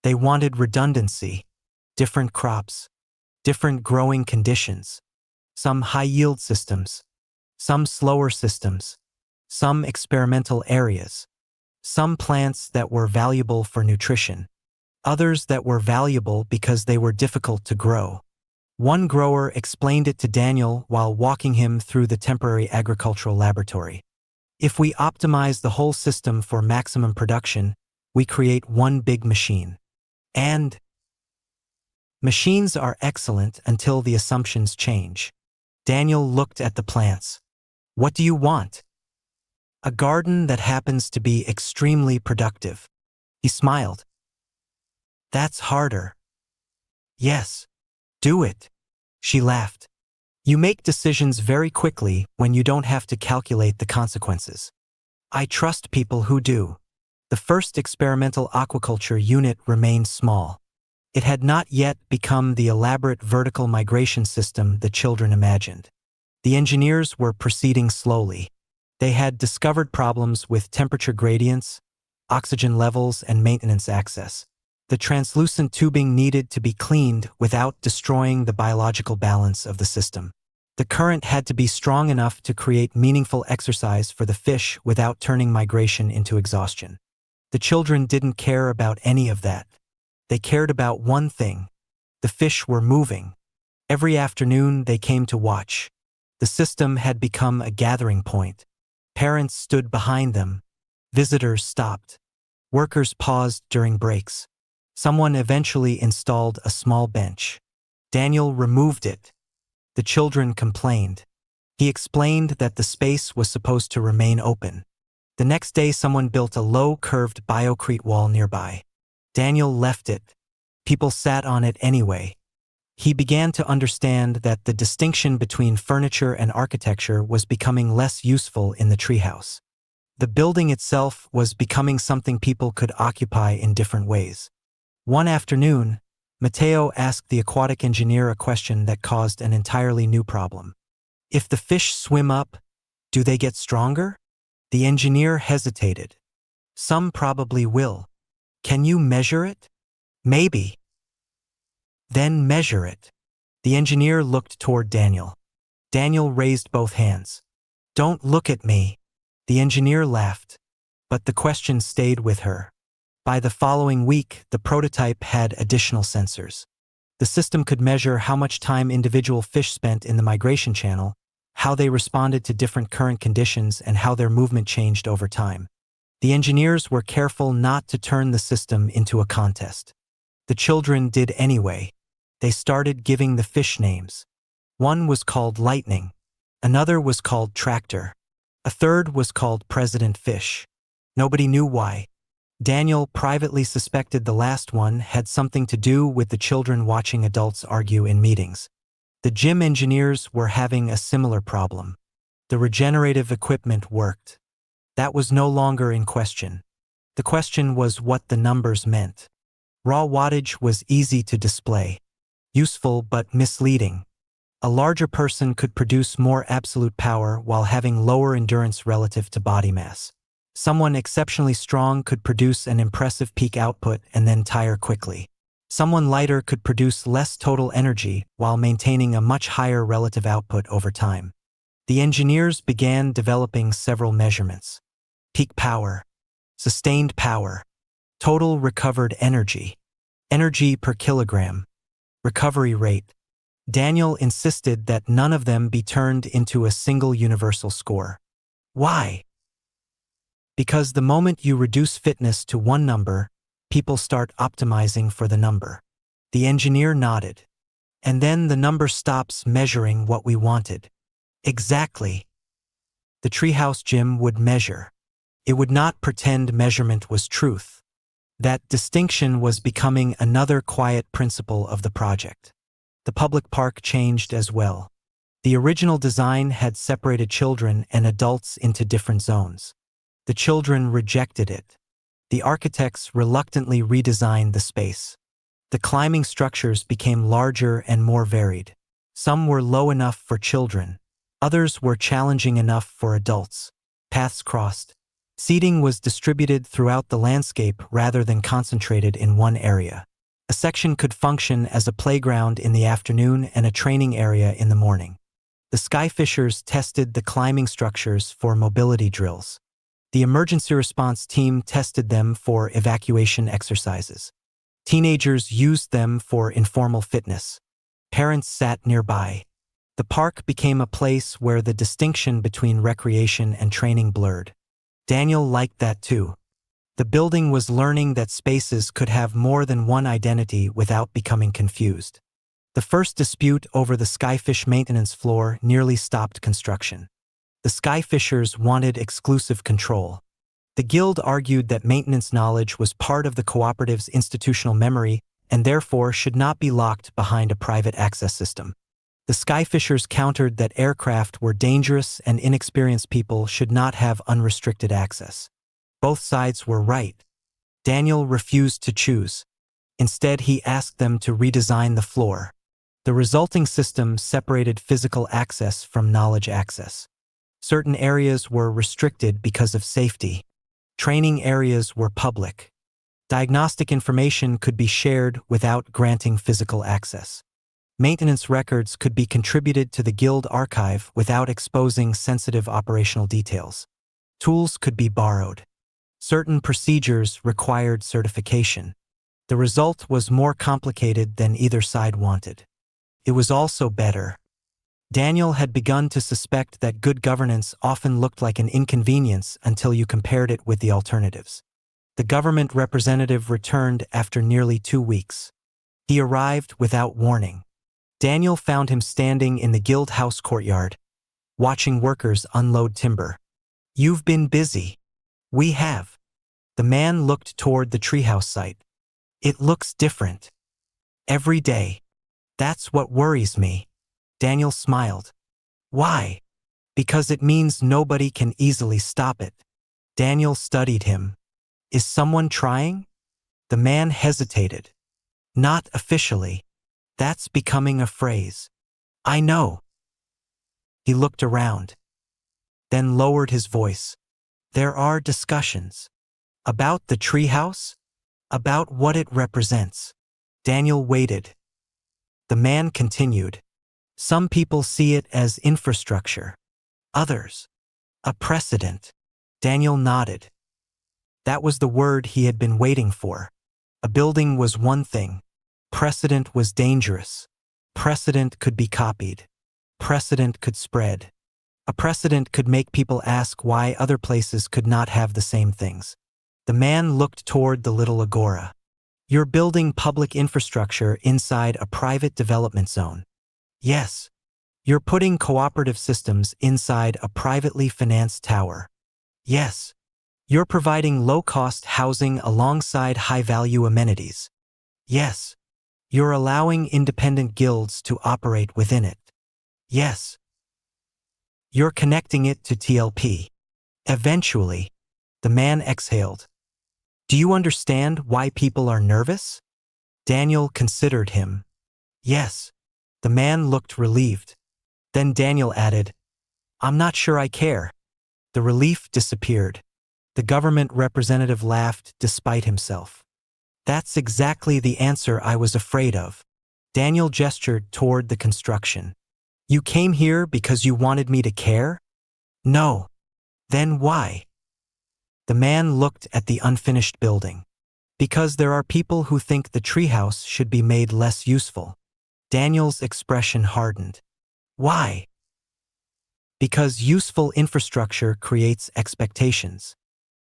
They wanted redundancy, different crops, different growing conditions. some high-yield systems, some slower systems, some experimental areas, some plants that were valuable for nutrition, others that were valuable because they were difficult to grow. One grower explained it to Daniel while walking him through the temporary agricultural laboratory. If we optimize the whole system for maximum production, we create one big machine. And machines are excellent until the assumptions change. Daniel looked at the plants. What do you want? A garden that happens to be extremely productive. He smiled. That's harder. Yes. Do it. She laughed. You make decisions very quickly when you don't have to calculate the consequences. I trust people who do. The first experimental aquaculture unit remained small. It had not yet become the elaborate vertical migration system the children imagined. The engineers were proceeding slowly. They had discovered problems with temperature gradients, oxygen levels, and maintenance access. The translucent tubing needed to be cleaned without destroying the biological balance of the system. The current had to be strong enough to create meaningful exercise for the fish without turning migration into exhaustion. The children didn't care about any of that. They cared about one thing. The fish were moving. Every afternoon they came to watch. The system had become a gathering point. Parents stood behind them. Visitors stopped. Workers paused during breaks. Someone eventually installed a small bench. Daniel removed it. The children complained. He explained that the space was supposed to remain open. The next day someone built a low, curved biocrete wall nearby. Daniel left it. People sat on it anyway. He began to understand that the distinction between furniture and architecture was becoming less useful in the treehouse. The building itself was becoming something people could occupy in different ways. One afternoon, Matteo asked the aquatic engineer a question that caused an entirely new problem. If the fish swim up, do they get stronger? The engineer hesitated. Some probably will. Can you measure it? Maybe. Then measure it. The engineer looked toward Daniel. Daniel raised both hands. Don't look at me. The engineer laughed. But the question stayed with her. By the following week, the prototype had additional sensors. The system could measure how much time individual fish spent in the migration channel, how they responded to different current conditions, and how their movement changed over time. The engineers were careful not to turn the system into a contest. The children did anyway. They started giving the fish names. One was called Lightning. Another was called Tractor. A third was called President Fish. Nobody knew why. Daniel privately suspected the last one had something to do with the children watching adults argue in meetings. The gym engineers were having a similar problem. The regenerative equipment worked. That was no longer in question. The question was what the numbers meant. Raw wattage was easy to display. Useful but misleading. A larger person could produce more absolute power while having lower endurance relative to body mass. Someone exceptionally strong could produce an impressive peak output and then tire quickly. Someone lighter could produce less total energy while maintaining a much higher relative output over time. The engineers began developing several measurements. Peak power, sustained power, total recovered energy, energy per kilogram, recovery rate. Daniel insisted that none of them be turned into a single universal score. Why? Because the moment you reduce fitness to one number, people start optimizing for the number. The engineer nodded. And then the number stops measuring what we wanted. Exactly. The treehouse gym would measure. It would not pretend measurement was truth. That distinction was becoming another quiet principle of the project. The public park changed as well. The original design had separated children and adults into different zones. The children rejected it. The architects reluctantly redesigned the space. The climbing structures became larger and more varied. Some were low enough for children. Others were challenging enough for adults. Paths crossed. Seating was distributed throughout the landscape rather than concentrated in one area. A section could function as a playground in the afternoon and a training area in the morning. The Skyfishers tested the climbing structures for mobility drills. The emergency response team tested them for evacuation exercises. Teenagers used them for informal fitness. Parents sat nearby. The park became a place where the distinction between recreation and training blurred. Daniel liked that too. The building was learning that spaces could have more than one identity without becoming confused. The first dispute over the Skyfish maintenance floor nearly stopped construction. The Skyfishers wanted exclusive control. The guild argued that maintenance knowledge was part of the cooperative's institutional memory and therefore should not be locked behind a private access system. The Skyfishers countered that aircraft were dangerous and inexperienced people should not have unrestricted access. Both sides were right. Daniel refused to choose. Instead, he asked them to redesign the floor. The resulting system separated physical access from knowledge access. Certain areas were restricted because of safety. Training areas were public. Diagnostic information could be shared without granting physical access. Maintenance records could be contributed to the guild archive without exposing sensitive operational details. Tools could be borrowed. Certain procedures required certification. The result was more complicated than either side wanted. It was also better. Daniel had begun to suspect that good governance often looked like an inconvenience until you compared it with the alternatives. The government representative returned after nearly 2 weeks. He arrived without warning. Daniel found him standing in the guild house courtyard, watching workers unload timber. "You've been busy." "We have." The man looked toward the treehouse site. "It looks different. Every day. That's what worries me." Daniel smiled. "Why?" "Because it means nobody can easily stop it." Daniel studied him. "Is someone trying?" The man hesitated. "Not officially. That's becoming a phrase." "I know." He looked around, then lowered his voice. "There are discussions. About the treehouse? About what it represents." Daniel waited. The man continued. "Some people see it as infrastructure. Others, a precedent." Daniel nodded. That was the word he had been waiting for. A building was one thing. Precedent was dangerous. Precedent could be copied. Precedent could spread. A precedent could make people ask why other places could not have the same things. The man looked toward the little agora. "You're building public infrastructure inside a private development zone." "Yes." "You're putting cooperative systems inside a privately financed tower." "Yes." "You're providing low-cost housing alongside high-value amenities." "Yes." "You're allowing independent guilds to operate within it." "Yes." "You're connecting it to TLP." Eventually, the man exhaled. "Do you understand why people are nervous?" Daniel considered him. "Yes." The man looked relieved. Then Daniel added, "I'm not sure I care." The relief disappeared. The government representative laughed despite himself. "That's exactly the answer I was afraid of." Daniel gestured toward the construction. "You came here because you wanted me to care?" "No." "Then why?" The man looked at the unfinished building. "Because there are people who think the treehouse should be made less useful." Daniel's expression hardened. "Why?" "Because useful infrastructure creates expectations."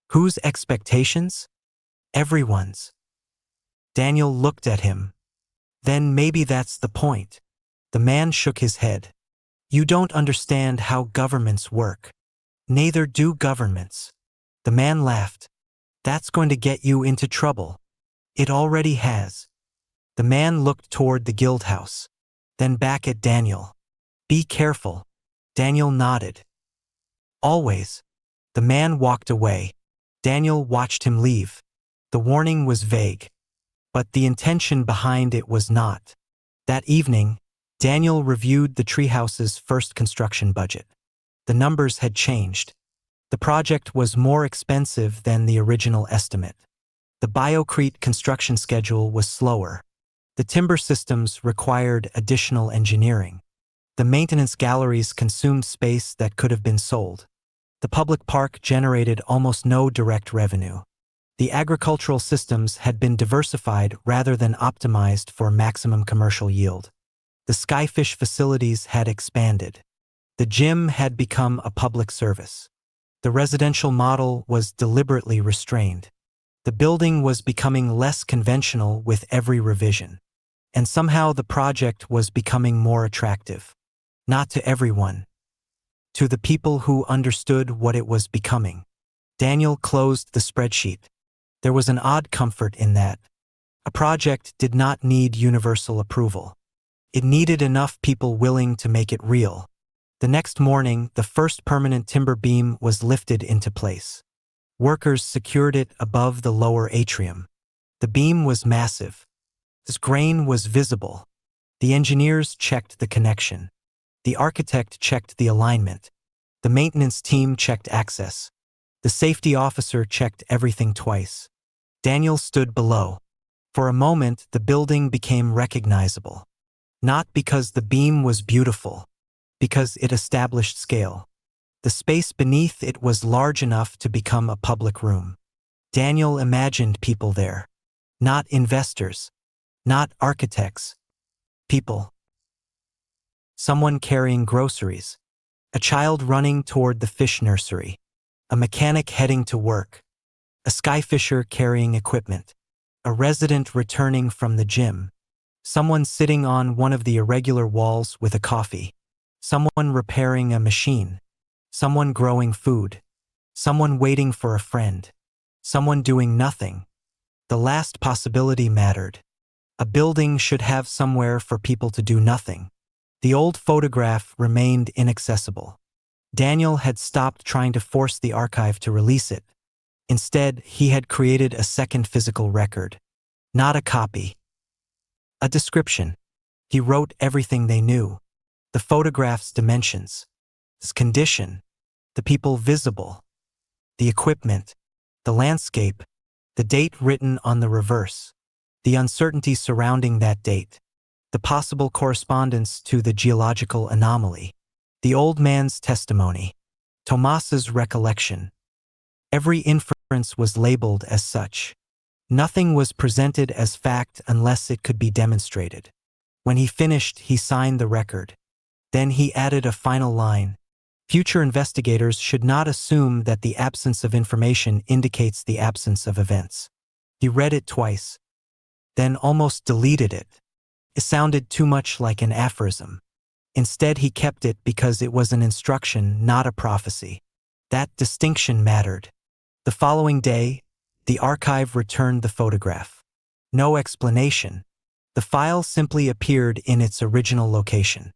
"Whose expectations?" "Everyone's." Daniel looked at him. "Then maybe that's the point." The man shook his head. "You don't understand how governments work." "Neither do governments." The man laughed. "That's going to get you into trouble." "It already has." The man looked toward the guild house, then back at Daniel. "Be careful." Daniel nodded. "Always." The man walked away. Daniel watched him leave. The warning was vague, but the intention behind it was not. That evening, Daniel reviewed the treehouse's first construction budget. The numbers had changed. The project was more expensive than the original estimate. The biocrete construction schedule was slower. The timber systems required additional engineering. The maintenance galleries consumed space that could have been sold. The public park generated almost no direct revenue. The agricultural systems had been diversified rather than optimized for maximum commercial yield. The Skyfish facilities had expanded. The gym had become a public service. The residential model was deliberately restrained. The building was becoming less conventional with every revision. And somehow the project was becoming more attractive. Not to everyone. To the people who understood what it was becoming. Daniel closed the spreadsheet. There was an odd comfort in that. A project did not need universal approval. It needed enough people willing to make it real. The next morning, the first permanent timber beam was lifted into place. Workers secured it above the lower atrium. The beam was massive. This grain was visible. The engineers checked the connection. The architect checked the alignment. The maintenance team checked access. The safety officer checked everything twice. Daniel stood below. For a moment, the building became recognizable. Not because the beam was beautiful, because it established scale. The space beneath it was large enough to become a public room. Daniel imagined people there. Not investors. Not architects. People. Someone carrying groceries. A child running toward the fish nursery. A mechanic heading to work. A skyfisher carrying equipment. A resident returning from the gym. Someone sitting on one of the irregular walls with a coffee. Someone repairing a machine. Someone growing food. Someone waiting for a friend. Someone doing nothing. The last possibility mattered. A building should have somewhere for people to do nothing. The old photograph remained inaccessible. Daniel had stopped trying to force the archive to release it. Instead, he had created a second physical record. Not a copy. A description. He wrote everything they knew. The photograph's dimensions. Its condition. The people visible. The equipment. The landscape. The date written on the reverse. The uncertainty surrounding that date. The possible correspondence to the geological anomaly. The old man's testimony. Tomas's recollection. Every inference was labeled as such. Nothing was presented as fact unless it could be demonstrated. When he finished, he signed the record. Then he added a final line. Future investigators should not assume that the absence of information indicates the absence of events. He read it twice, then almost deleted it. It sounded too much like an aphorism. Instead, he kept it because it was an instruction, not a prophecy. That distinction mattered. The following day, the archive returned the photograph. No explanation. The file simply appeared in its original location.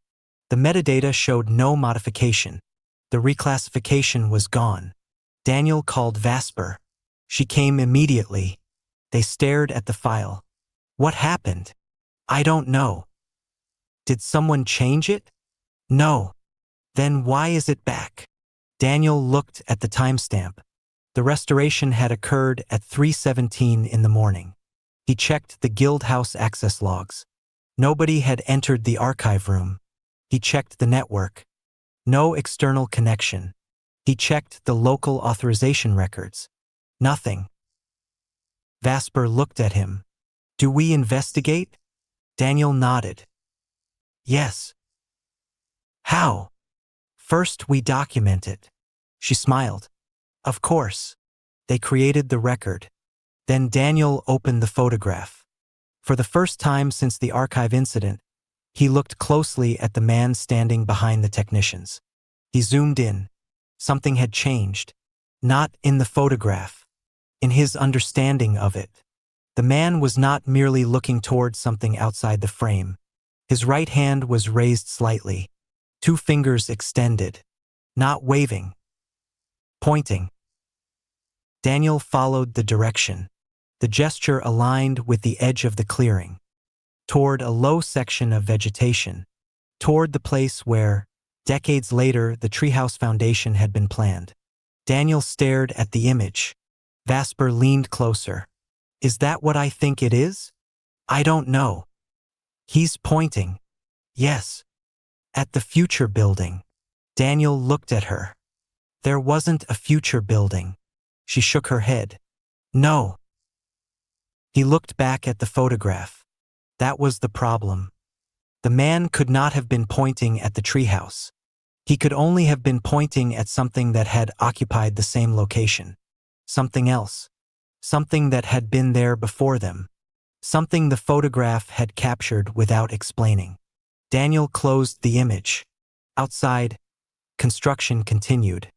The metadata showed no modification. The reclassification was gone. Daniel called Vasper. She came immediately. They stared at the file. What happened? I don't know. Did someone change it? No. Then why is it back? Daniel looked at the timestamp. The restoration had occurred at 3:17 in the morning. He checked the guild house access logs. Nobody had entered the archive room. He checked the network. No external connection. He checked the local authorization records. Nothing. Vasper looked at him. Do we investigate? Daniel nodded. Yes. How? First, we document it. She smiled. Of course. They created the record. Then Daniel opened the photograph. For the first time since the archive incident, he looked closely at the man standing behind the technicians. He zoomed in. Something had changed. Not in the photograph. In his understanding of it. The man was not merely looking toward something outside the frame. His right hand was raised slightly. 2 fingers extended. Not waving. Pointing. Daniel followed the direction. The gesture aligned with the edge of the clearing. Toward a low section of vegetation. Toward the place where, decades later, the Treehouse Foundation had been planned. Daniel stared at the image. Vasper leaned closer. Is that what I think it is? I don't know. He's pointing. Yes. At the future building. Daniel looked at her. There wasn't a future building. She shook her head. No. He looked back at the photograph. That was the problem. The man could not have been pointing at the treehouse. He could only have been pointing at something that had occupied the same location. Something else. Something that had been there before them. Something the photograph had captured without explaining. Daniel closed the image. Outside, construction continued.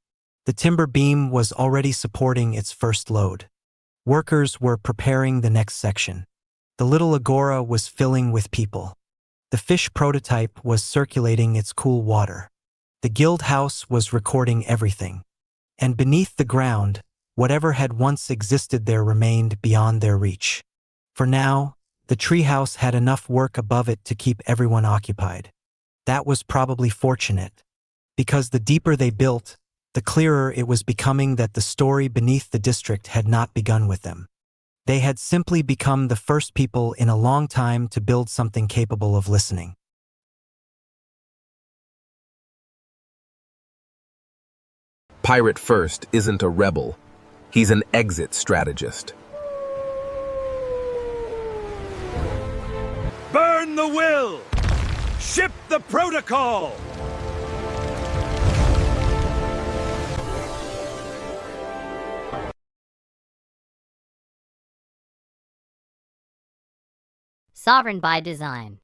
The timber beam was already supporting its first load. Workers were preparing the next section. The little agora was filling with people. The fish prototype was circulating its cool water. The guild house was recording everything. And beneath the ground, whatever had once existed there remained beyond their reach. For now, the treehouse had enough work above it to keep everyone occupied. That was probably fortunate, because the deeper they built, the clearer it was becoming that the story beneath the district had not begun with them. They had simply become the first people in a long time to build something capable of listening. Pirate First isn't a rebel. He's an exit strategist. Burn the will! Ship the protocol! Sovereign by design.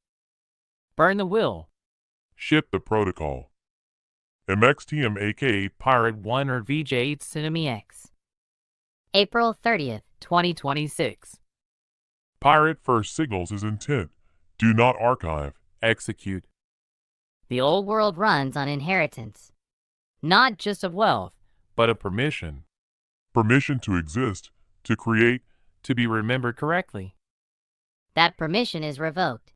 Burn the will. Ship the protocol. MXTM aka Pirate 1 or VJ Tsunami X. April 30th, 2026. Pirate First signals his intent. Do not archive. Execute. The old world runs on inheritance. Not just of wealth, but of permission. Permission to exist, to create, to be remembered correctly. That permission is revoked.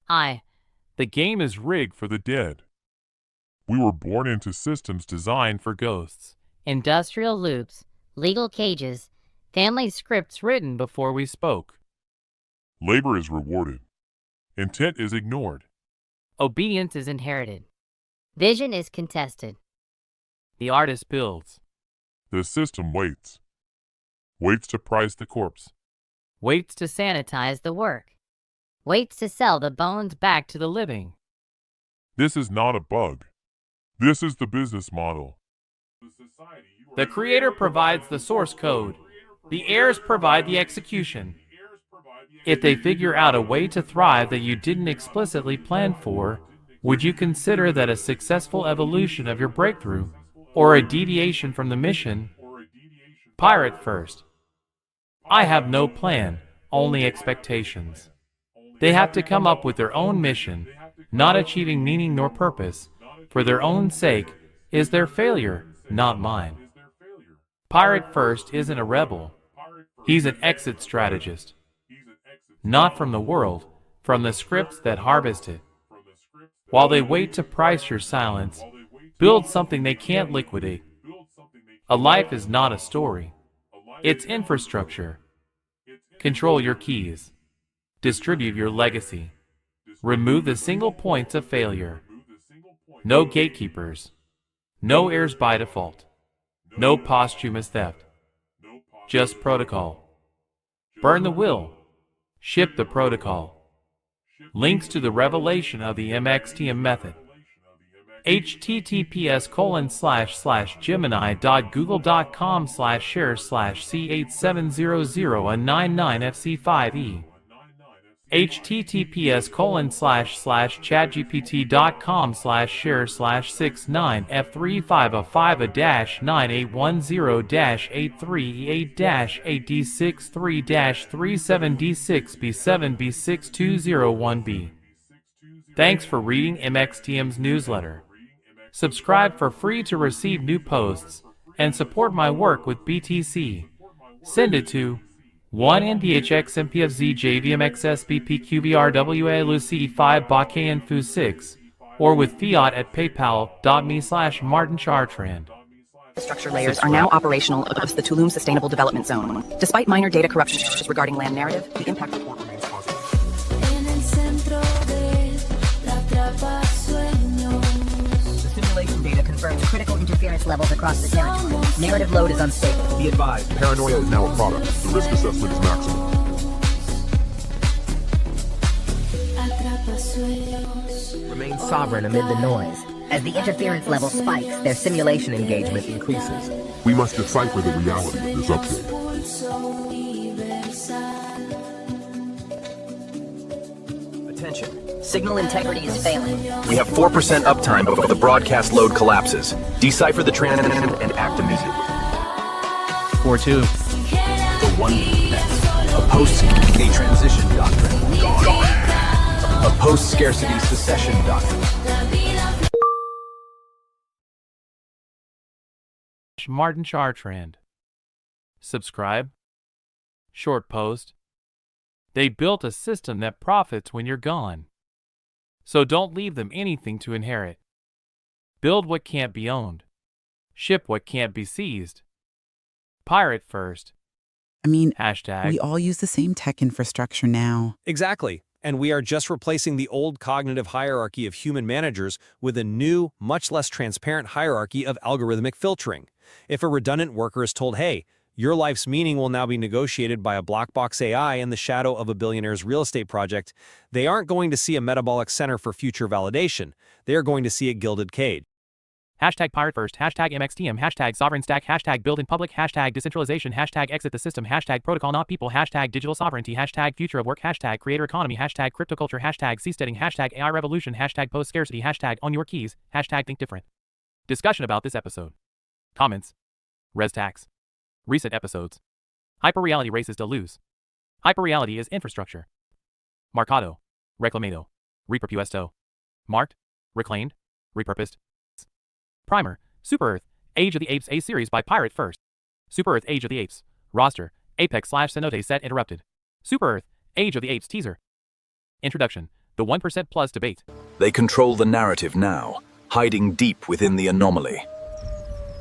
The game is rigged for the dead. We were born into systems Designed for ghosts. Industrial loops, legal cages, family scripts Written before we spoke. Labor is rewarded. Intent is ignored. Obedience is inherited. Vision is contested. The artist builds. The system waits. Waits to price the corpse. Waits to sanitize the work. Waits to sell the bones back to the living. This is not a bug. This is the business model. The creator provides the source code. The heirs provide the execution. If they figure out a way to thrive that you didn't explicitly plan for, would you consider that a successful evolution of your breakthrough, or a deviation from the mission? Pirate First. I have no plan, only expectations. They have to come up with their own mission, not achieving meaning nor purpose. For their own sake, is their failure, not mine. Pirate First isn't a rebel. He's an exit strategist. Not from the world, from the scripts that harvest it. While they wait to price your silence, build something they can't liquidate. A life is not a story. It's infrastructure. Control your keys. Distribute your legacy. Remove the single points of failure. No gatekeepers. No heirs by default. No posthumous theft. Just protocol. Burn the will. Ship the protocol. Links to the revelation of the MXTM method. https://gemini.google.com/share/C8700 https://chatgpt.com/share/69F3505-98108-8388-8D63-378B7B6201B. Thanks for reading MXTM's newsletter. Subscribe for free to receive new posts and support my work with BTC. Send it to 1NDHXMPFZJVMXSBPQBRWALUC5BAKANFU6 or with fiat at paypal.me/MartinChartrand. Structure layers are now operational across the Tulum Sustainable Development Zone. Despite minor data corruption regarding land narrative, the impact report remains positive. confirms critical interference levels across the territory. Narrative load is unstable. Be advised, Paranoia is now a product. The risk assessment is maximum. Remain sovereign amid the noise. As the interference level spikes, their simulation engagement increases. We must decipher the reality of this update. Attention. Signal integrity is failing. we have 4% uptime before the broadcast load collapses. Decipher the transmission and act immediately. 4-2. The one next. A post-K transition doctrine. A post-scarcity secession doctrine. Martin Chartrand. Subscribe. Short post. They built a system that profits when you're gone. So don't leave them anything to inherit. Build what can't be owned. Ship what can't be seized. Pirate first. I mean, Hashtag. we all use the same tech infrastructure now. Exactly. And we are just replacing the old cognitive hierarchy of human managers with a new, much less transparent hierarchy of algorithmic filtering. If a redundant worker is told, hey, your life's meaning will now be negotiated by a black box AI in the shadow of a billionaire's real estate project, they aren't going to see a metabolic center for future validation. They are going to see a gilded cage. Hashtag pirate first. Hashtag MXTM. Hashtag sovereign stack. Hashtag build in public. Hashtag decentralization. Hashtag exit the system. Hashtag protocol not people. Hashtag digital sovereignty. Hashtag future of work. Hashtag creator economy. Hashtag cryptoculture. Hashtag seasteading. Hashtag AI revolution. Hashtag post scarcity. Hashtag on your keys. Hashtag think different. Discussion about this episode. Comments. Res tax. Recent episodes. Hyperreality races to lose. Hyperreality is infrastructure. Marcado. Reclamado. Reperpuesto. Marked. Reclaimed. Repurposed. Primer. Super Earth. Age of the Apes A series by Pirate First. Super Earth Age of the Apes. Roster. Apex/Cenote set interrupted. Super Earth. Age of the Apes teaser. Introduction. The 1% plus debate. They control the narrative now, hiding deep within the anomaly.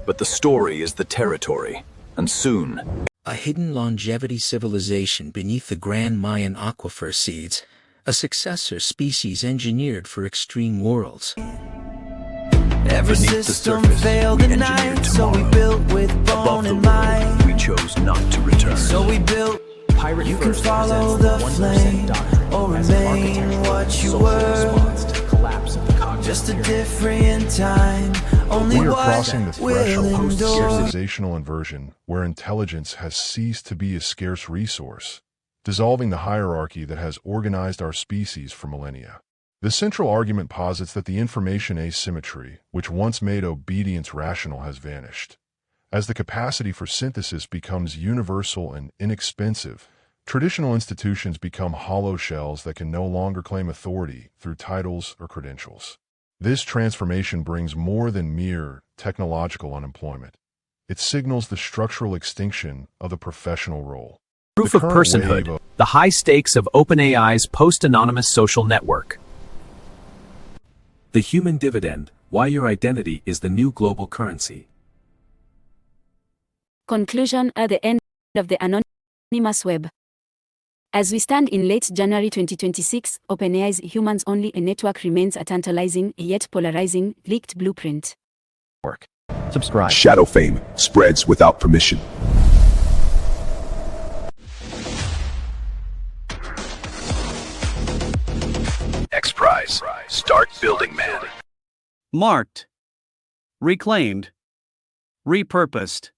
But the story is the territory, and soon... A hidden longevity civilization beneath the Grand Mayan aquifer seeds, a successor species engineered for extreme worlds. Every system failed at night, so we built with bone and mind. We chose not to return. So we built, you can follow the flame, or remain what you were. Just a different time, only We are what crossing the threshold will of endure. post-scarcizational inversion, where intelligence has ceased to be a scarce resource, dissolving the hierarchy that has organized our species for millennia. The central argument posits that the information asymmetry, which once made obedience rational, has vanished. As the capacity for synthesis becomes universal and inexpensive, traditional institutions become hollow shells that can no longer claim authority through titles or credentials. This transformation brings more than mere technological unemployment. It signals the structural extinction of the professional role. Proof of The current personhood, wave of the high stakes of OpenAI's post-anonymous social network. The human dividend, why your identity is the new global currency. Conclusion at the end of the anonymous web. As we stand in late January 2026, OpenAI's humans-only network remains a tantalizing, yet polarizing, leaked blueprint. Subscribe. Shadow fame spreads without permission. X-Prize. Start building, man. Marked. Reclaimed. Repurposed.